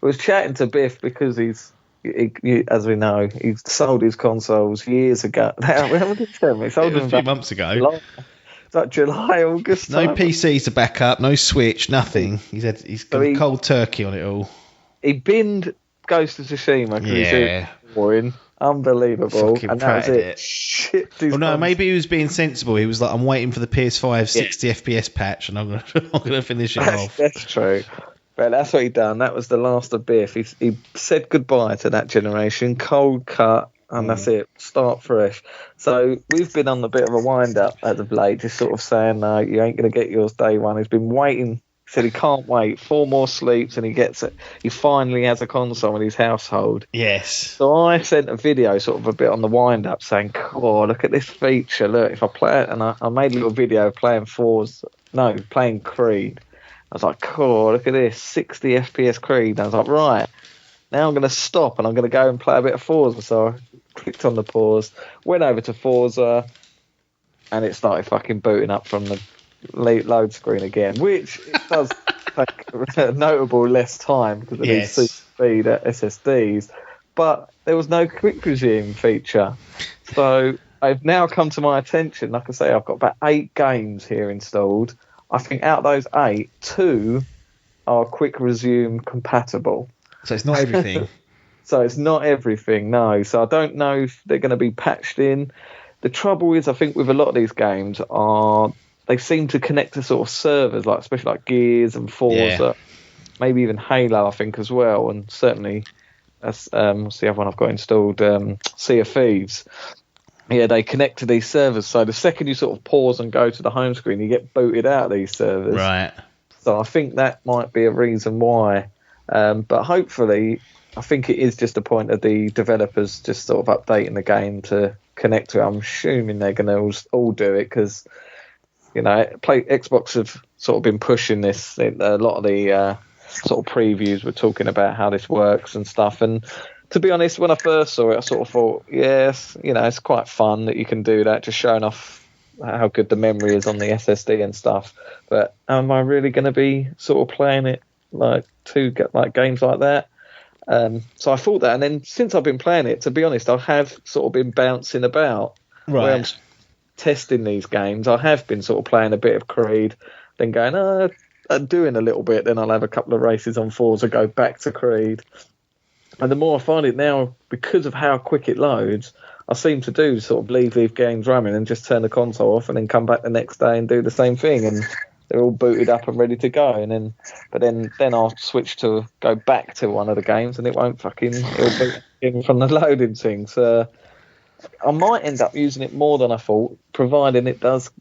was chatting to Biff because as we know, he sold his consoles years ago. When did he tell me? He sold them a few months ago. It's like July, August. No PC to back up, no Switch, nothing. He's gone cold turkey on it all. He binned Ghost of Tsushima. Yeah. Boring. Unbelievable. Fucking and that was it. Shit. Well, no, maybe he was being sensible. He was like, I'm waiting for the PS5 60 FPS patch, and I'm gonna finish it off. That's true. But that's what he done. That was the last of Biff. He said goodbye to that generation. Cold cut. And that's it. Start fresh. So we've been on a bit of a wind-up as of late, just sort of saying, no, you ain't going to get yours day one. He's been waiting. He said he can't wait. 4 more sleeps and he gets it. He finally has a console in his household. Yes. So I sent a video sort of a bit on the wind-up saying, oh, look at this feature. Look, if I play it, and I made a little video playing Creed. I was like, oh, look at this, 60 FPS Creed. And I was like, right. Now I'm going to stop and I'm going to go and play a bit of Forza. So I clicked on the pause, went over to Forza, and it started fucking booting up from the load screen again, which it does take a notable less time because it needs super speed SSDs. But there was no quick resume feature. So I've now come to my attention. Like I say, I've got about 8 games here installed. I think out of those 8, 2 are quick resume compatible. So it's not everything. So it's not everything, no. So I don't know if they're going to be patched in. The trouble is, I think with a lot of these games, they seem to connect to sort of servers, like especially like Gears and Forza, maybe even Halo, I think, as well. And certainly, what's the other one I've got installed? Sea of Thieves. Yeah, they connect to these servers. So the second you sort of pause and go to the home screen, you get booted out of these servers. Right. So I think that might be a reason why. But hopefully, I think it is just a point of the developers just sort of updating the game to connect to it. I'm assuming they're going to all do it because, Xbox have sort of been pushing this. A lot of the sort of previews were talking about how this works and stuff. And to be honest, when I first saw it, I sort of thought, yes, it's quite fun that you can do that, just showing off how good the memory is on the SSD and stuff. But am I really going to be sort of playing it like games like that? So I thought that, and then since I've been playing it, to be honest, I have sort of been bouncing about. Where I'm testing these games, I have been sort of playing a bit of Creed, then going, doing a little bit, then I'll have a couple of races on Forza, go back to Creed. And the more I find it now, because of how quick it loads, I seem to do sort of leave games running and just turn the console off and then come back the next day and do the same thing. And they're all booted up and ready to go. And then I'll switch to go back to one of the games and it'll boot in from the loading thing. So I might end up using it more than I thought, providing it does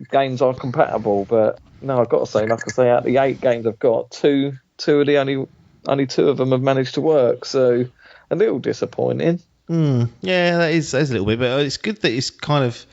games are compatible. But no, I've got to say, like I say, out of the 8 games I've got, two of the only 2 of them have managed to work. So a little disappointing. Yeah, that is a little bit, but it's good that it's kind of.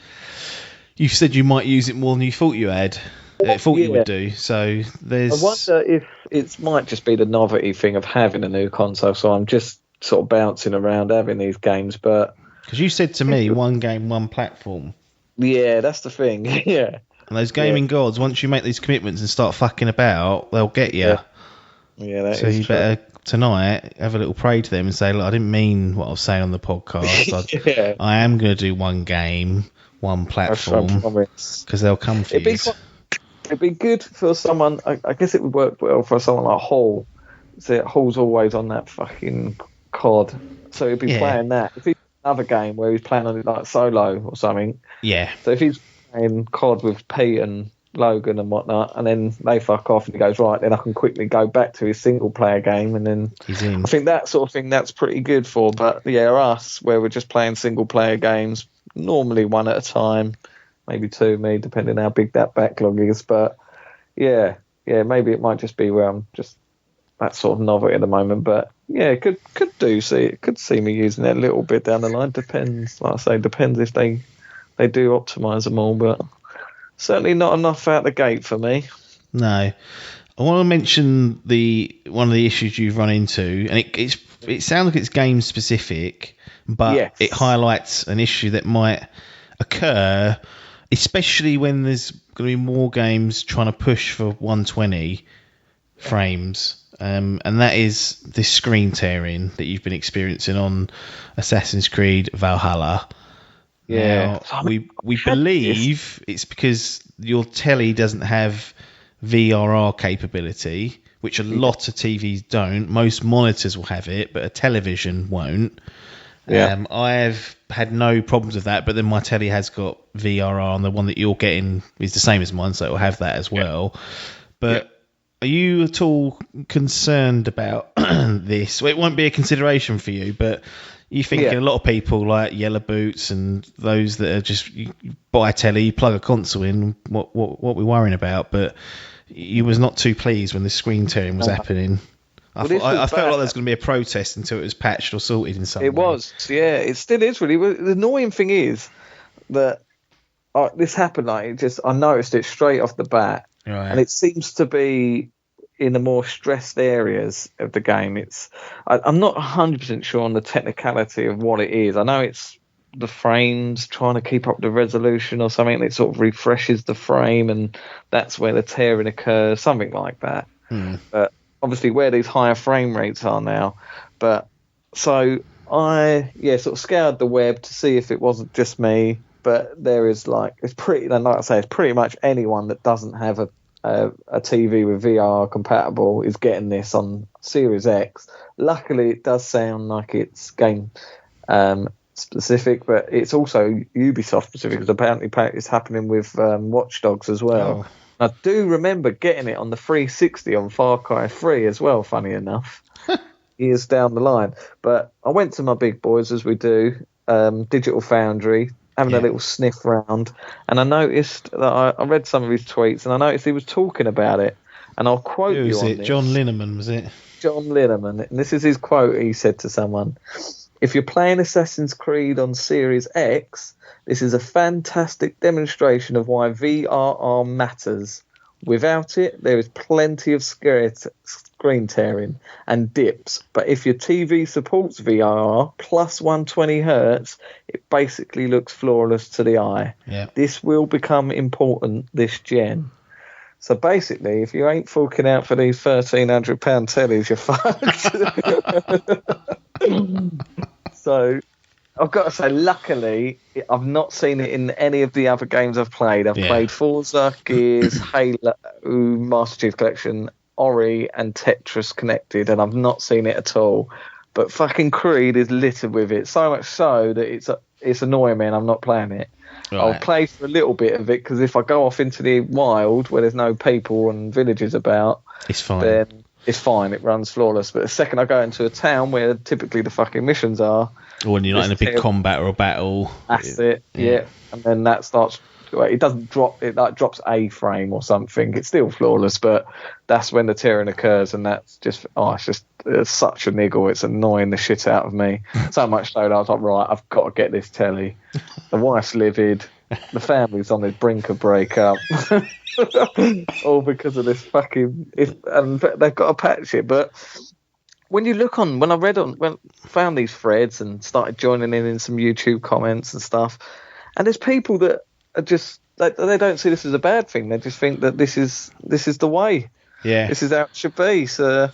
You said you might use it more than you thought you would do. So there's. I wonder if it might just be the novelty thing of having a new console. So I'm just sort of bouncing around having these games, but because you said to me, one game, one platform. Yeah, that's the thing. Yeah. And those gaming gods, once you make these commitments and start fucking about, they'll get you. Yeah, that so is you true. better tonight have a little pray to them and say, look, I didn't mean what I was saying on the podcast. I am going to do one game, one platform, because they'll come for you. It'd be good for someone. I guess it would work well for someone like Hall. So Hall's always on that fucking COD, so he'd be playing that. If he's another game where he's playing on it like solo or something. Yeah. So if he's playing COD with Pete and Logan and whatnot, and then they fuck off and he goes, right, then I can quickly go back to his single player game, and then he's in. I think that sort of thing that's pretty good for. But yeah, us where we're just playing single player games, normally one at a time, maybe 2, depending how big that backlog is. But yeah, maybe it might just be where I'm just that sort of novelty at the moment. But yeah, could see me using it a little bit down the line. Depends, like I say, depends if they do optimize them all, but certainly not enough out the gate for me. No. I want to mention one of the issues you've run into, and it sounds like it's game specific, but it highlights an issue that might occur, especially when there's going to be more games trying to push for 120 frames. And that is this screen tearing that you've been experiencing on Assassin's Creed Valhalla. Yeah. Now, we believe it's because your telly doesn't have VRR capability, which a lot of TVs don't. Most monitors will have it, but a television won't. Yeah. I've had no problems with that, but then my telly has got VRR, and the one that you're getting is the same as mine, so it will have that as well. But are you at all concerned about this? Well, it won't be a consideration for you, but you think a lot of people like Yellow Boots and those that are just you buy a telly, you plug a console in, what we're worrying about, but you was not too pleased when the screen tearing was happening. I felt like there was going to be a protest until it was patched or sorted in some way. It was, yeah. It still is really. The annoying thing is that this happened. I noticed it straight off the bat, and it seems to be in the more stressed areas of the game. I'm not 100% sure on the technicality of what it is. I know it's the frames trying to keep up the resolution or something. It sort of refreshes the frame, and that's where the tearing occurs, something like that. But obviously where these higher frame rates are now. But so I sort of scoured the web to see if it wasn't just me. But there is like I say, it's pretty much anyone that doesn't have a TV with VR compatible is getting this on Series X. Luckily, it does sound like it's game specific, but it's also Ubisoft specific, because apparently it's happening with Watch Dogs as well. I do remember getting it on the 360 on Far Cry 3 as well, funny enough, years down the line. But I went to my big boys, as we do, Digital Foundry, having a little sniff round, and I noticed that I read some of his tweets, and I noticed he was talking about it, and I'll quote you on this. John Lineman, was it? John Lineman, and this is his quote. He said to someone, "If you're playing Assassin's Creed on Series X, this is a fantastic demonstration of why VRR matters. Without it, there is plenty of screen tearing and dips, but if your TV supports VRR plus 120 hertz, it basically looks flawless to the eye. Yeah. This will become important this gen. So basically, if you ain't forking out for these £1,300 tellies, you're fucked. So I've got to say, luckily, I've not seen it in any of the other games I've played. I've played Forza, Gears, Halo, Master Chief Collection, Ori, and Tetris Connected, and I've not seen it at all. But fucking Creed is littered with it, so much so that it's annoying me and I'm not playing it. Right. I'll play for a little bit of it, because if I go off into the wild where there's no people and villages about, it's fine. Then it's fine. It runs flawless. But the second I go into a town where typically the fucking missions are, or when you're not in a big combat or a battle, that's it. Yeah, and then that starts. It doesn't drop. It like drops a frame or something. It's still flawless, but that's when the tearing occurs, and that's just it's such a niggle. It's annoying the shit out of me. So much so that I was like, right, I've got to get this telly. The wife's livid. The family's on the brink of breakup. All because of this fucking. And they've got to patch it, but. When I found these threads and started joining in some YouTube comments and stuff, and there's people that are just they don't see this as a bad thing. They just think that this is the way. Yeah, this is how it should be. So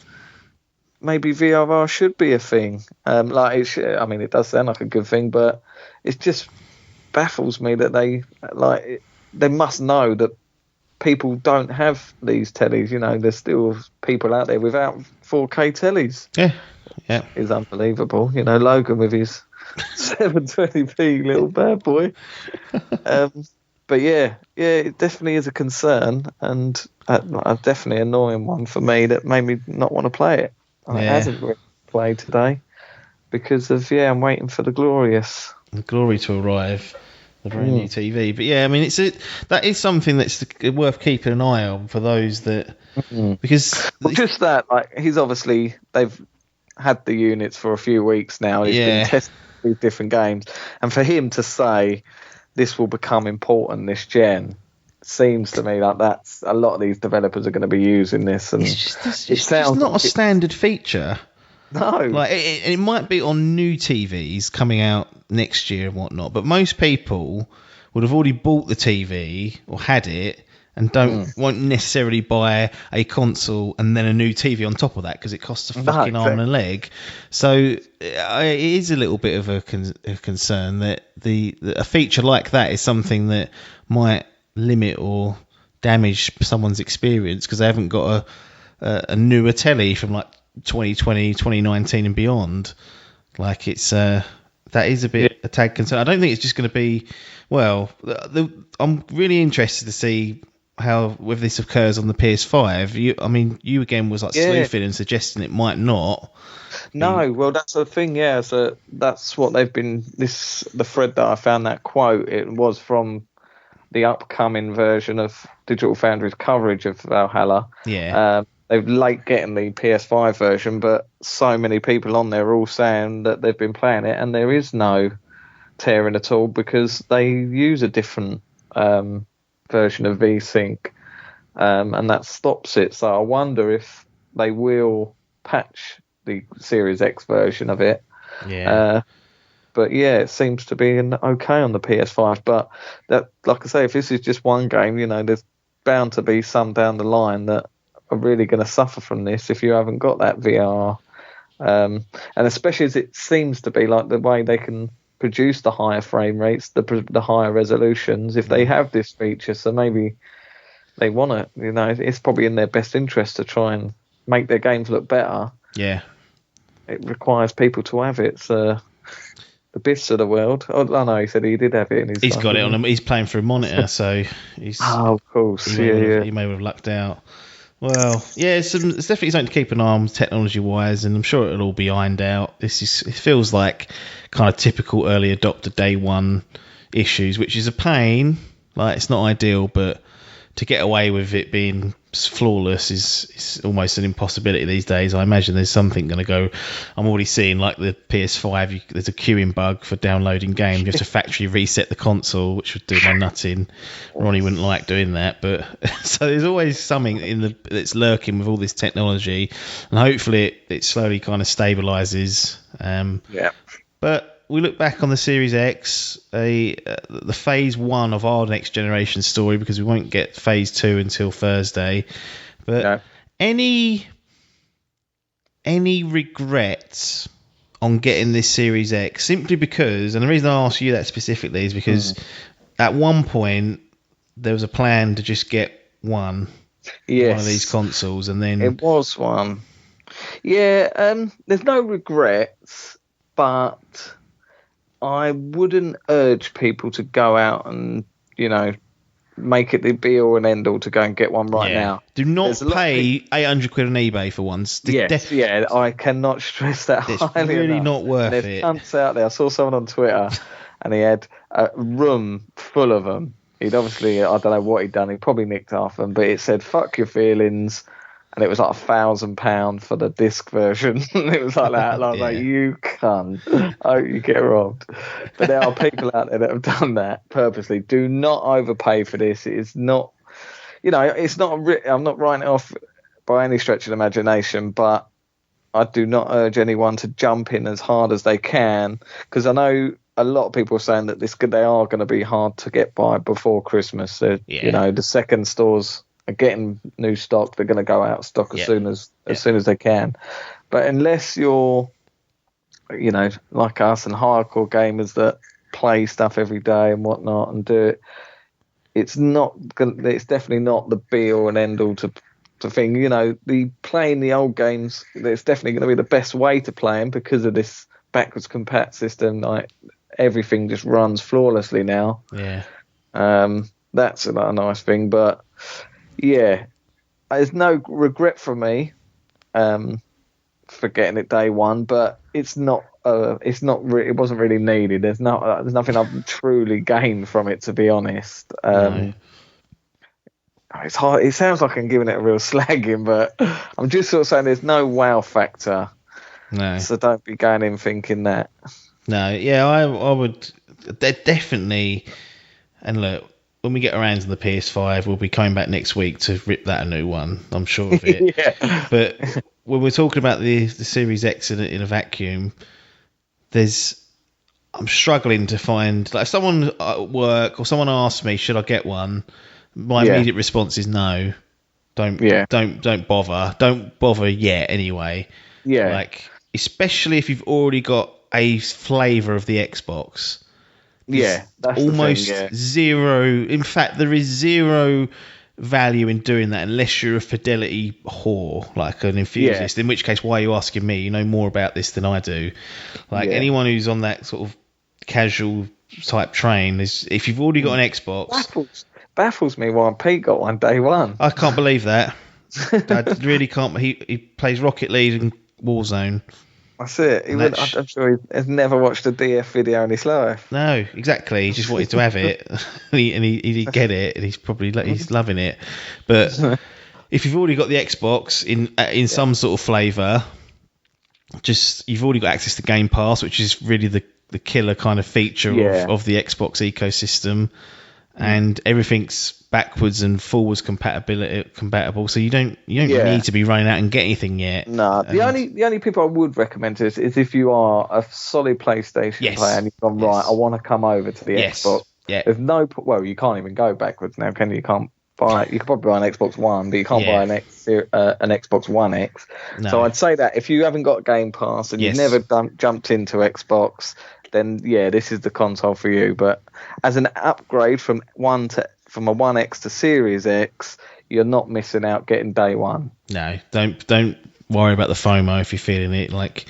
maybe VRR should be a thing. It does sound like a good thing, but it just baffles me that they must know that people don't have these tellies. You know, there's still people out there without 4K tellies. Yeah, it's unbelievable. You know, Logan with his 720p little bad boy. But yeah, it definitely is a concern, and a definitely annoying one for me that made me not want to play it. It hasn't really played today because of I'm waiting for the glory to arrive. The brand new TV, but yeah, I mean, that is something that's worth keeping an eye on for those that because just that they've had the units for a few weeks now. He's been testing these different games, and for him to say this will become important this gen seems to me like that's a lot of these developers are going to be using this, and it's just not a standard feature. No, it might be on new TVs coming out next year and whatnot, but most people would have already bought the TV or had it and won't necessarily buy a console and then a new TV on top of that because it costs a fucking arm and a leg. So it is a little bit of a concern that a feature like that is something that might limit or damage someone's experience because they haven't got a newer telly from like 2020, 2019 and beyond. Like it's that is a bit a tag concern. I don't think it's just going to be I'm really interested to see how whether this occurs on the PS5. You again was like sleuthing and suggesting it might not. No, well that's the thing. Yeah, so that's what they've been. The thread that I found, that quote, it was from the upcoming version of Digital Foundry's coverage of Valhalla. Yeah. They've late getting the PS5 version, but so many people on there are all saying that they've been playing it and there is no tearing at all because they use a different version of VSync, and that stops it. So I wonder if they will patch the Series X version of it. Yeah. But yeah, it seems to be okay on the PS5. But that, like I say, if this is just one game, there's bound to be some down the line that are really going to suffer from this if you haven't got that VR. And especially as it seems to be like the way they can produce the higher frame rates, the higher resolutions, if they have this feature. So maybe they want it. It's probably in their best interest to try and make their games look better. Yeah. It requires people to have it. So the Biffs of the world. Oh no, he said he did have it. He's got it on him. He's playing through a monitor, so he's. Oh, of course. He may have lucked out. Well, yeah, it's definitely something to keep an eye on technology-wise, and I'm sure it'll all be ironed out. It feels like kind of typical early adopter day one issues, which is a pain. Like, it's not ideal, but to get away with it being flawless is almost an impossibility these days. I imagine there's something going to go. I'm already seeing like the PS5. There's a queuing bug for downloading games. You have to factory reset the console, which would do my nut in. Ronnie wouldn't like doing that, but so there's always something that's lurking with all this technology, and hopefully it slowly kind of stabilizes. But we look back on the Series X, the Phase 1 of our next generation story, because we won't get Phase 2 until Thursday. But any regrets on getting this Series X? Simply because, and the reason I ask you that specifically is because at one point there was a plan to just get one of these consoles, and then... It was one. Yeah, there's no regrets, but... I wouldn't urge people to go out and, make it the be all and end all to go and get one right now. Do not pay 800 quid on eBay for ones. I cannot stress that it's highly really enough. not worth There's it. There's cunts out there. I saw someone on Twitter and he had a room full of them. He'd obviously, I don't know what he'd done. He probably nicked half them, but it said, fuck your feelings. And it was like £1,000 for the disc version. It was like that. And I was like, you cunt. I hope you get robbed. But there are people out there that have done that purposely. Do not overpay for this. It is not, it's not, I'm not writing it off by any stretch of the imagination, but I do not urge anyone to jump in as hard as they can, because I know a lot of people are saying that they are going to be hard to get by before Christmas. The second stores are getting new stock. They're going to go out of stock as soon as they can. But unless you're, like us and hardcore gamers that play stuff every day and whatnot and do it, it's definitely not the be all and end all to thing. The playing the old games, it's definitely going to be the best way to play them because of this backwards compat system. Like everything just runs flawlessly now. Yeah. That's a nice thing, but. Yeah, there's no regret for me for getting it day one, but it wasn't really needed. There's nothing I've truly gained from it, to be honest. No. It's hard. It sounds like I'm giving it a real slagging, but I'm just sort of saying there's no wow factor. No. So don't be going in thinking that. No, yeah, I would definitely. And look, when we get around to the PS5, we'll be coming back next week to rip that a new one. I'm sure of it. But when we're talking about the Series X in a vacuum, I'm struggling to find, like, if someone at work or someone asks me, should I get one? My immediate response is no. Don't bother. Don't bother yet anyway. Yeah. Like, especially if you've already got a flavour of the Xbox. That's almost the thing, zero. In fact, there is zero value in doing that unless you're a fidelity whore, like an enthusiast. In which case, why are you asking me? You know more about this than I do. Like anyone who's on that sort of casual type train is. If you've already got an Xbox, baffles me why Pete got one day one. I can't believe that. I really can't. He plays Rocket League and Warzone. That's it. I'm sure he has never watched a DF video in his life. No, exactly. He just wanted to have it, and he didn't get it, and he's loving it. But if you've already got the Xbox in some sort of flavour, you've already got access to Game Pass, which is really the killer kind of feature of the Xbox ecosystem, and everything's backwards and forwards compatible, so you don't need to be running out and get anything yet. No, the only people I would recommend is if you are a solid PlayStation player and you've gone right, I want to come over to the Xbox. Yeah. There's you can't even go backwards now, can you? You can't buy. You can probably buy an Xbox One, but you can't buy an Xbox One X. No. So I'd say that if you haven't got Game Pass and you've never jumped into Xbox, then this is the console for you. But as an upgrade from a 1X to Series X, you're not missing out getting day one. No, don't worry about the FOMO if you're feeling it. Like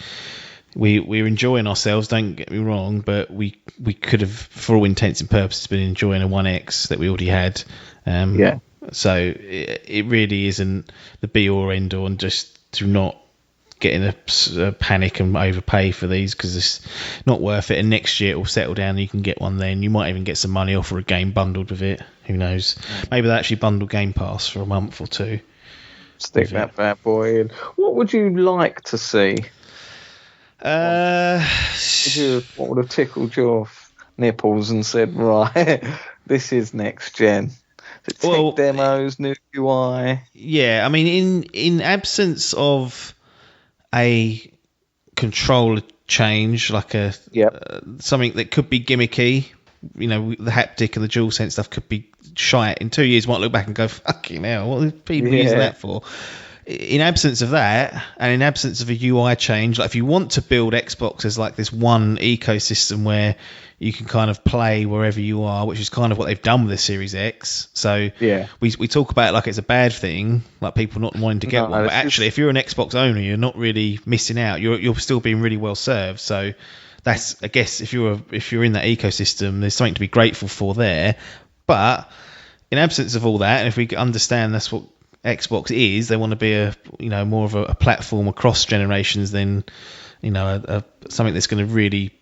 we're enjoying ourselves, don't get me wrong, but we could have, for all intents and purposes, been enjoying a 1X that we already had. So it really isn't the be all or end all, and just do not get in a panic and overpay for these, because it's not worth it. And next year it will settle down and you can get one then. You might even get some money off for a game bundled with it. Who knows? Maybe they actually bundle Game Pass for a month or two. Stick that bad boy in. What would you like to see? What would have tickled your nipples and said, right, this is next gen? Tech demos, new UI. Yeah, I mean, in absence of a controller change, like something that could be gimmicky, the haptic and the DualSense stuff could be shite. In 2 years, might look back and go, fucking hell, what are people using that for? In absence of that, and in absence of a UI change, like if you want to build Xbox as like this one ecosystem where you can kind of play wherever you are, which is kind of what they've done with the Series X. So we talk about it like it's a bad thing, like people not wanting to get one. But actually, if you're an Xbox owner, you're not really missing out. You're still being really well served. So that's, I guess, if you're in that ecosystem, there's something to be grateful for there. But in absence of all that, and if we understand that's what Xbox is, they want to be more of a platform across generations than something that's going to really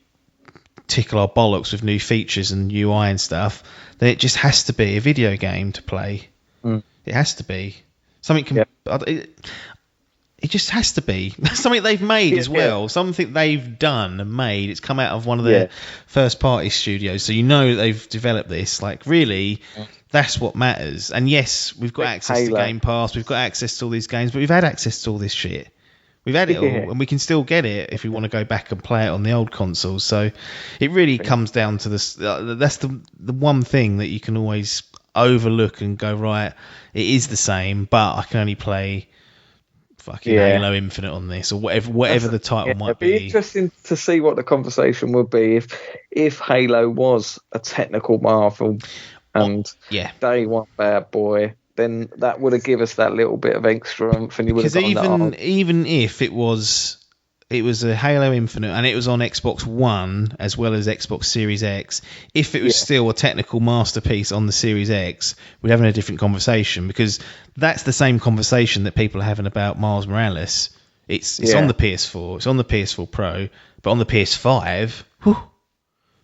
tickle our bollocks with new features and UI and stuff. Then it just has to be a video game to play. It has to be something. It just has to be something they've made as well. Something they've done and made. It's come out of one of their first party studios, so they've developed this. Like, really, that's what matters. And yes, we've got access to Game Pass, we've got access to all these games, but we've had access to all this shit. We've had it all, and we can still get it if we want to go back and play it on the old consoles. So it really comes down to this. That's the one thing that you can always overlook and go, right, it is the same, but I can only play fucking Halo Infinite on this, or whatever the title might be. It'd be interesting to see what the conversation would be if Halo was a technical marvel and day one bad boy. Then that would have given us that little bit of extra oomph, and you would have gone, even if it was a Halo Infinite and it was on Xbox One as well as Xbox Series X, if it was still a technical masterpiece on the Series X, we'd have a different conversation, because that's the same conversation that people are having about Miles Morales. It's on the PS4, it's on the PS4 Pro, but on the PS5,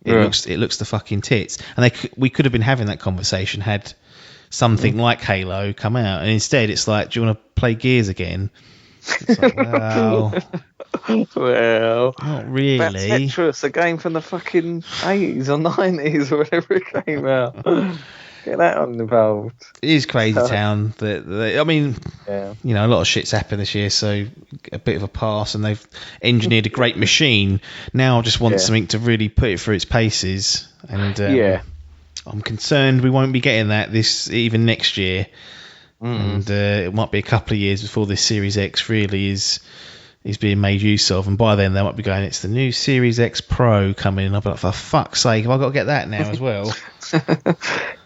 it looks the fucking tits. And we could have been having that conversation had something like Halo come out, and instead it's like, do you want to play Gears again? It's like, well, not really. That's Tetris, a game from the fucking 80s or 90s or whatever it came out. Get that involved. It is crazy town. I mean, a lot of shit's happened this year, so a bit of a pass, and they've engineered a great machine. Now I just want something to really put it through its paces, and I'm concerned we won't be getting that even next year, and it might be a couple of years before this Series X really is being made use of, and by then they might be going, it's the new Series X Pro coming, and I'll be like, for fuck's sake, have I got to get that now as well?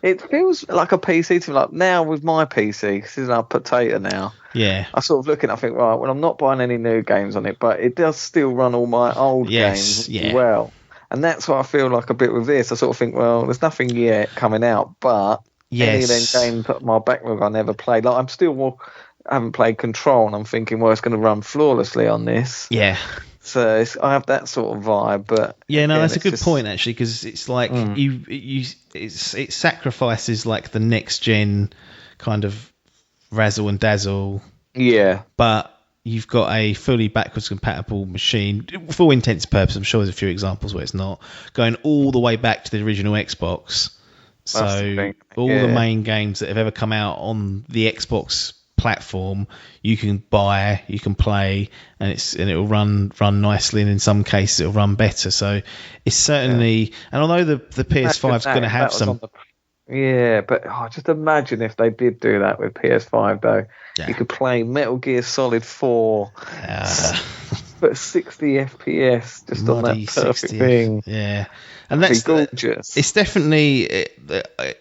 It feels like a PC to me, like now with my PC, because it's our potato now. Yeah. I sort of look and I think, right, well, I'm not buying any new games on it, but it does still run all my old games as well. And that's what I feel like a bit with this. I sort of think, well, there's nothing yet coming out, but any of them games at my backlog I never played. Like, I haven't played Control, and I'm thinking, well, it's going to run flawlessly on this. Yeah. So I have that sort of vibe, but that's a good point actually, because it's like it sacrifices like the next gen kind of razzle and dazzle. Yeah. But you've got a fully backwards compatible machine, for all intents and purposes. I'm sure there's a few examples where it's not, going all the way back to the original Xbox. So all the main games that have ever come out on the Xbox platform, you can buy, you can play, and it'll run nicely, and in some cases it'll run better. So it's certainly, and although the PS5 is going to have some. But just imagine if they did do that with PS5 though. You could play Metal Gear Solid 4 but 60 FPS just on that perfect thing. Yeah. And that's gorgeous. It's definitely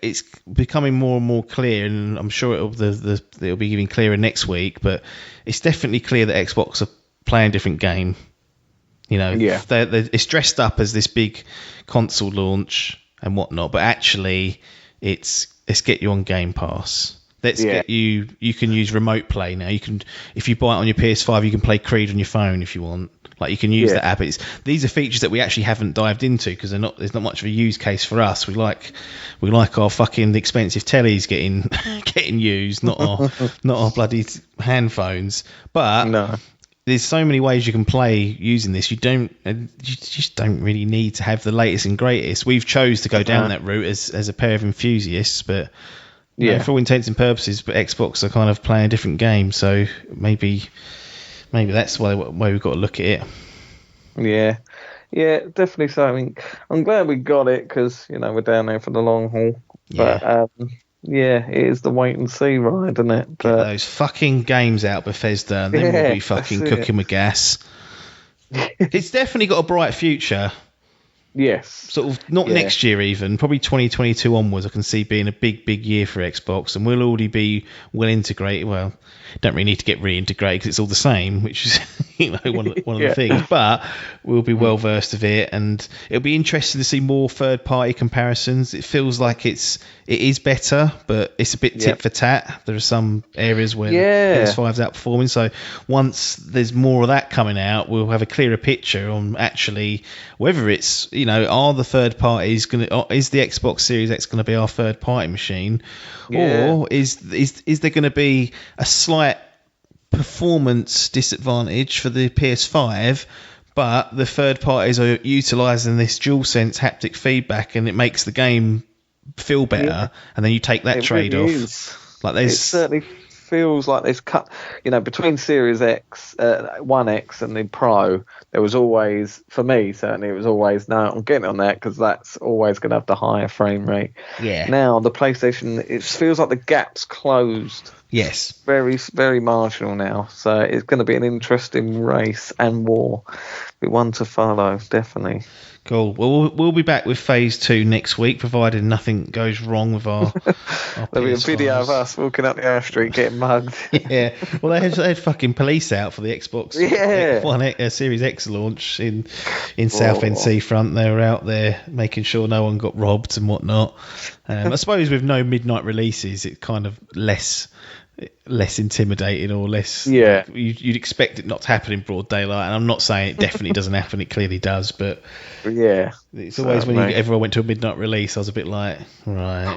it's becoming more and more clear, and I'm sure it'll be even clearer next week. But it's definitely clear that Xbox are playing a different game. It's dressed up as this big console launch and whatnot, but actually, it's get you on Game Pass. You can use remote play now. You can, if you buy it on your PS5, you can play Creed on your phone if you want. Like, you can use the app. These are features that we actually haven't dived into because there's not much of a use case for us. We like our fucking expensive tellies getting used, not our bloody hand phones. But No. there's so many ways you can play using this. You just don't really need to have the latest and greatest. We've chose to go down that route as a pair of enthusiasts, but for all intents and purposes, but Xbox are kind of playing a different game. So maybe that's why we've got to look at it. Yeah, definitely so. I mean, I'm glad we got it because we're down there for the long haul. Yeah. But it is the wait and see ride, isn't it? Get those fucking games out, Bethesda, and then we'll be fucking cooking with gas. It's definitely got a bright future. Yes. Sort of not next year even, probably 2022 onwards. I can see being a big year for Xbox, and we'll already be well integrated. Well, don't really need to get reintegrated because it's all the same, which is one of the things. But we'll be well versed of it, and it'll be interesting to see more third party comparisons. It feels like it is better, but it's a bit tit for tat. There are some areas where PS5's outperforming. So once there's more of that coming out, we'll have a clearer picture on actually whether it's are the third parties is the Xbox Series X going to be our third party machine, or is there going to be a slight performance disadvantage for the PS5, but the third parties are utilising this DualSense haptic feedback and it makes the game feel better, and then you take that trade off. It certainly feels like there's cut, between Series X, 1X and the Pro, there was always, for me certainly, it was always, no, I'm getting on that because that's always going to have the higher frame rate. Yeah. Now, the PlayStation, it feels like the gap's closed. Yes. Very, very marginal now. So it's going to be an interesting race and war. Be one to follow, definitely. Cool. Well, we'll be back with Phase 2 next week, provided nothing goes wrong with our There'll be a video of us walking up the High Street getting mugged. Yeah. Well, they had fucking police out for the Xbox One Series X launch in Southend Seafront. They were out there making sure no one got robbed and whatnot. I suppose with no midnight releases, it's kind of less intimidating or less. Yeah. You'd expect it not to happen in broad daylight, and I'm not saying it definitely doesn't happen. It clearly does, but it's always when everyone went to a midnight release, I was a bit like, right,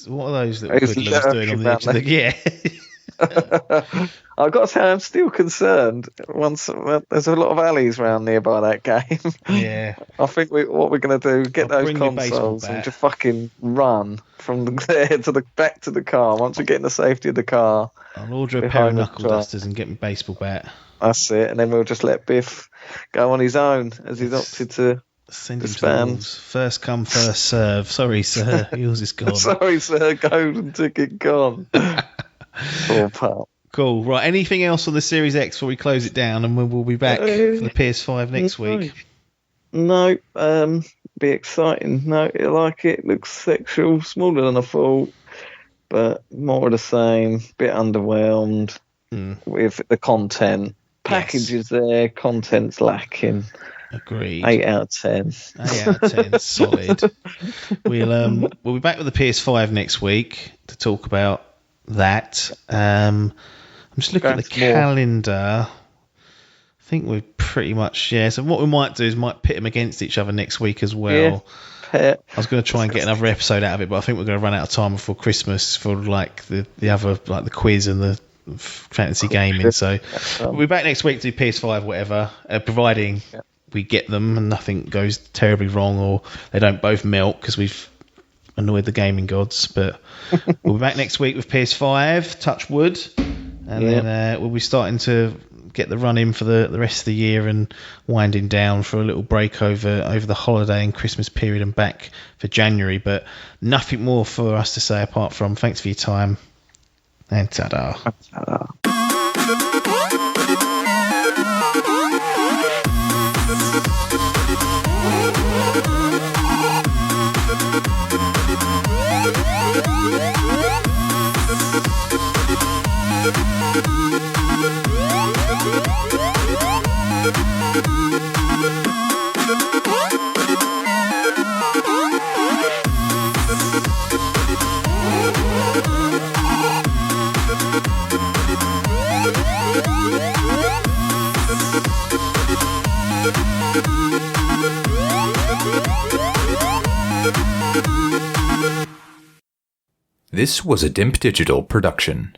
what are those little hoodlums doing on the edge of the I've got to say, I'm still concerned. There's a lot of alleys around nearby that game. Yeah. I think what we're going to do, get those consoles and just fucking run from there to back to the car. Once we get in the safety of the car, I'll order a pair of knuckle dusters and get my baseball bat. That's it, and then we'll just let Biff go on his own as he's opted to send him to the walls. First come, first serve. Sorry, sir, yours is gone. Sorry, sir, golden ticket gone. Poor pal. Cool. Right. Anything else on the Series X before we close it down, and we'll be back for the PS5 next week? No. Be exciting. No, I like it. Looks sexual. Smaller than I thought, but more of the same. Bit underwhelmed with the content. Packages there. Content's lacking. Agreed. 8 out of 10. 8 out of 10. Solid. We'll be back with the PS5 next week to talk about that. I'm just looking at the calendar. I think we're pretty much so what we might do is pit them against each other next week as well. I was going to try and get another episode out of it, but I think we're going to run out of time before Christmas for like the other, like the quiz and the fantasy gaming. So we'll be back next week to do PS5 whatever, providing we get them and nothing goes terribly wrong or they don't both melt because we've annoyed the gaming gods. But we'll be back next week with PS5, touch wood, and then we'll be starting to get the run in for the rest of the year and winding down for a little break over the holiday and Christmas period and back for January. But nothing more for us to say apart from thanks for your time and ta-da. This was a Dimp Digital production.